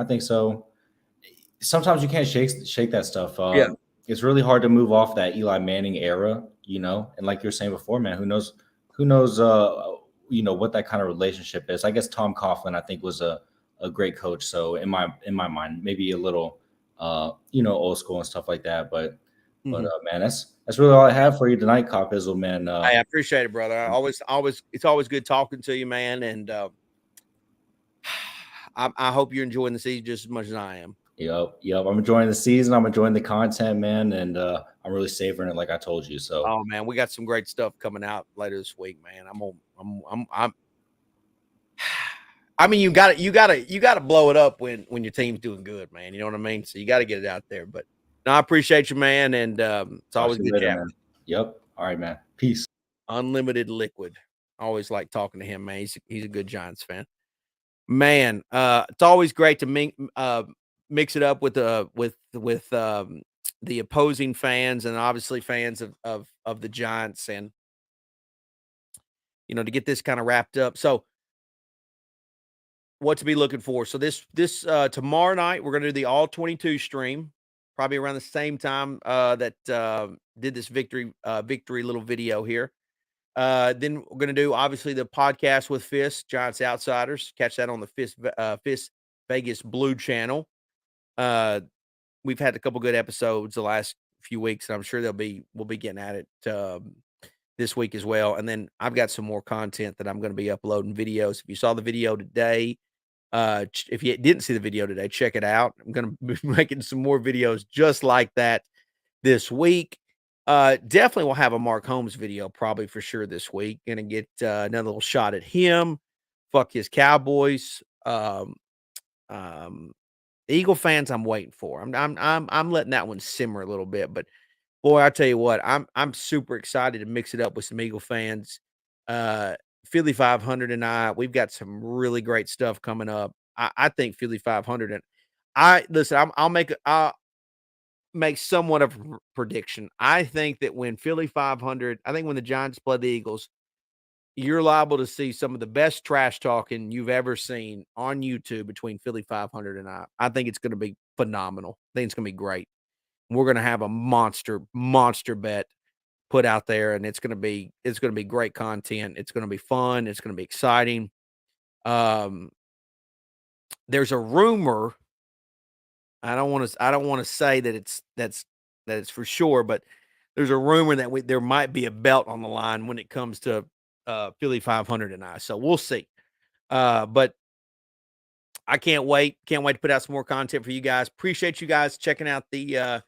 Speaker 7: Sometimes you can't shake that stuff.
Speaker 2: Yeah.
Speaker 7: It's really hard to move off that Eli Manning era, and like you're saying before, man, who knows, what that kind of relationship is. I guess Tom Coughlin, I think, was a great coach. So in my mind, maybe a little, old school and stuff like that. But man, that's really all I have for you tonight, Copizzle, man.
Speaker 2: I appreciate it, brother. It's always good talking to you, man. And I hope you're enjoying the season just as much as I am.
Speaker 7: Yep. I'm enjoying the season. I'm enjoying the content, man, and I'm really savoring it, like I told you. So,
Speaker 2: oh man, we got some great stuff coming out later this week, man. I mean, you got to blow it up when your team's doing good, man. You know what I mean? So you got to get it out there. But no, I appreciate you, man, and it's always good chat.
Speaker 7: Yep. All right, man. Peace.
Speaker 2: Unlimited Liquid. I always like talking to him, man. He's a good Giants fan. Man, it's always great to mix it up with the opposing fans and obviously fans of the Giants, and to get this kind of wrapped up. So what to be looking for. So this tomorrow night, we're going to do the all 22 stream, probably around the same time that did this victory little video here. Then we're going to do obviously the podcast with Fist, Giants Outsiders. Catch that on the Fist Vegas Blue channel. We've had a couple good episodes the last few weeks, and I'm sure we'll be getting at it this week as well. And then I've got some more content that I'm going to be uploading videos. If you saw the video today, if you didn't see the video today, check it out. I'm going to be making some more videos just like that this week. Definitely will have a Mark Holmes video probably for sure this week. Gonna get another little shot at him. Fuck his Cowboys. Eagle fans, I'm waiting for. I'm letting that one simmer a little bit, but boy, I tell you what, I'm super excited to mix it up with some Eagle fans. Philly 500 and we've got some really great stuff coming up. I think Philly 500 and I'll make somewhat of a prediction. I think that when Philly 500, I think when the Giants play the Eagles, you're liable to see some of the best trash talking you've ever seen on YouTube between Philly 500 and I think it's going to be phenomenal. I think it's going to be great. We're going to have a monster bet put out there, and it's going to be great content. It's going to be fun. It's going to be exciting. There's a rumor. I don't want to say that it's for sure, but there's a rumor that there might be a belt on the line when it comes to Philly 500 and so we'll see. But I can't wait to put out some more content for you guys. Appreciate you guys checking out the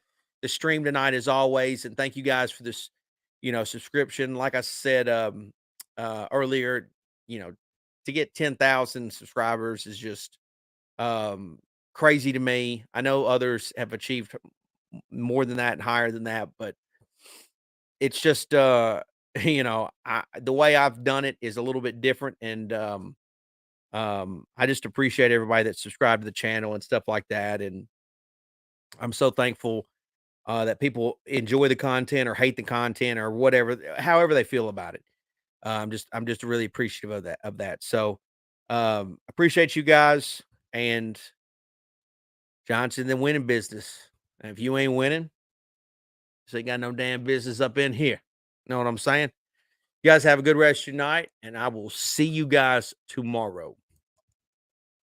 Speaker 2: stream tonight as always, and thank you guys for this subscription. Like I said earlier, to get 10,000 subscribers is just crazy to me. I know others have achieved more than that and higher than that, but it's just the way I've done it is a little bit different, and I just appreciate everybody that subscribed to the channel and stuff like that, and I'm so thankful that people enjoy the content or hate the content or whatever, however they feel about it. I'm just really appreciative of that. So appreciate you guys, and Giants in the winning business. And if you ain't winning, you ain't got no damn business up in here. Know what I'm saying? You guys have a good rest of your night, and I will see you guys tomorrow.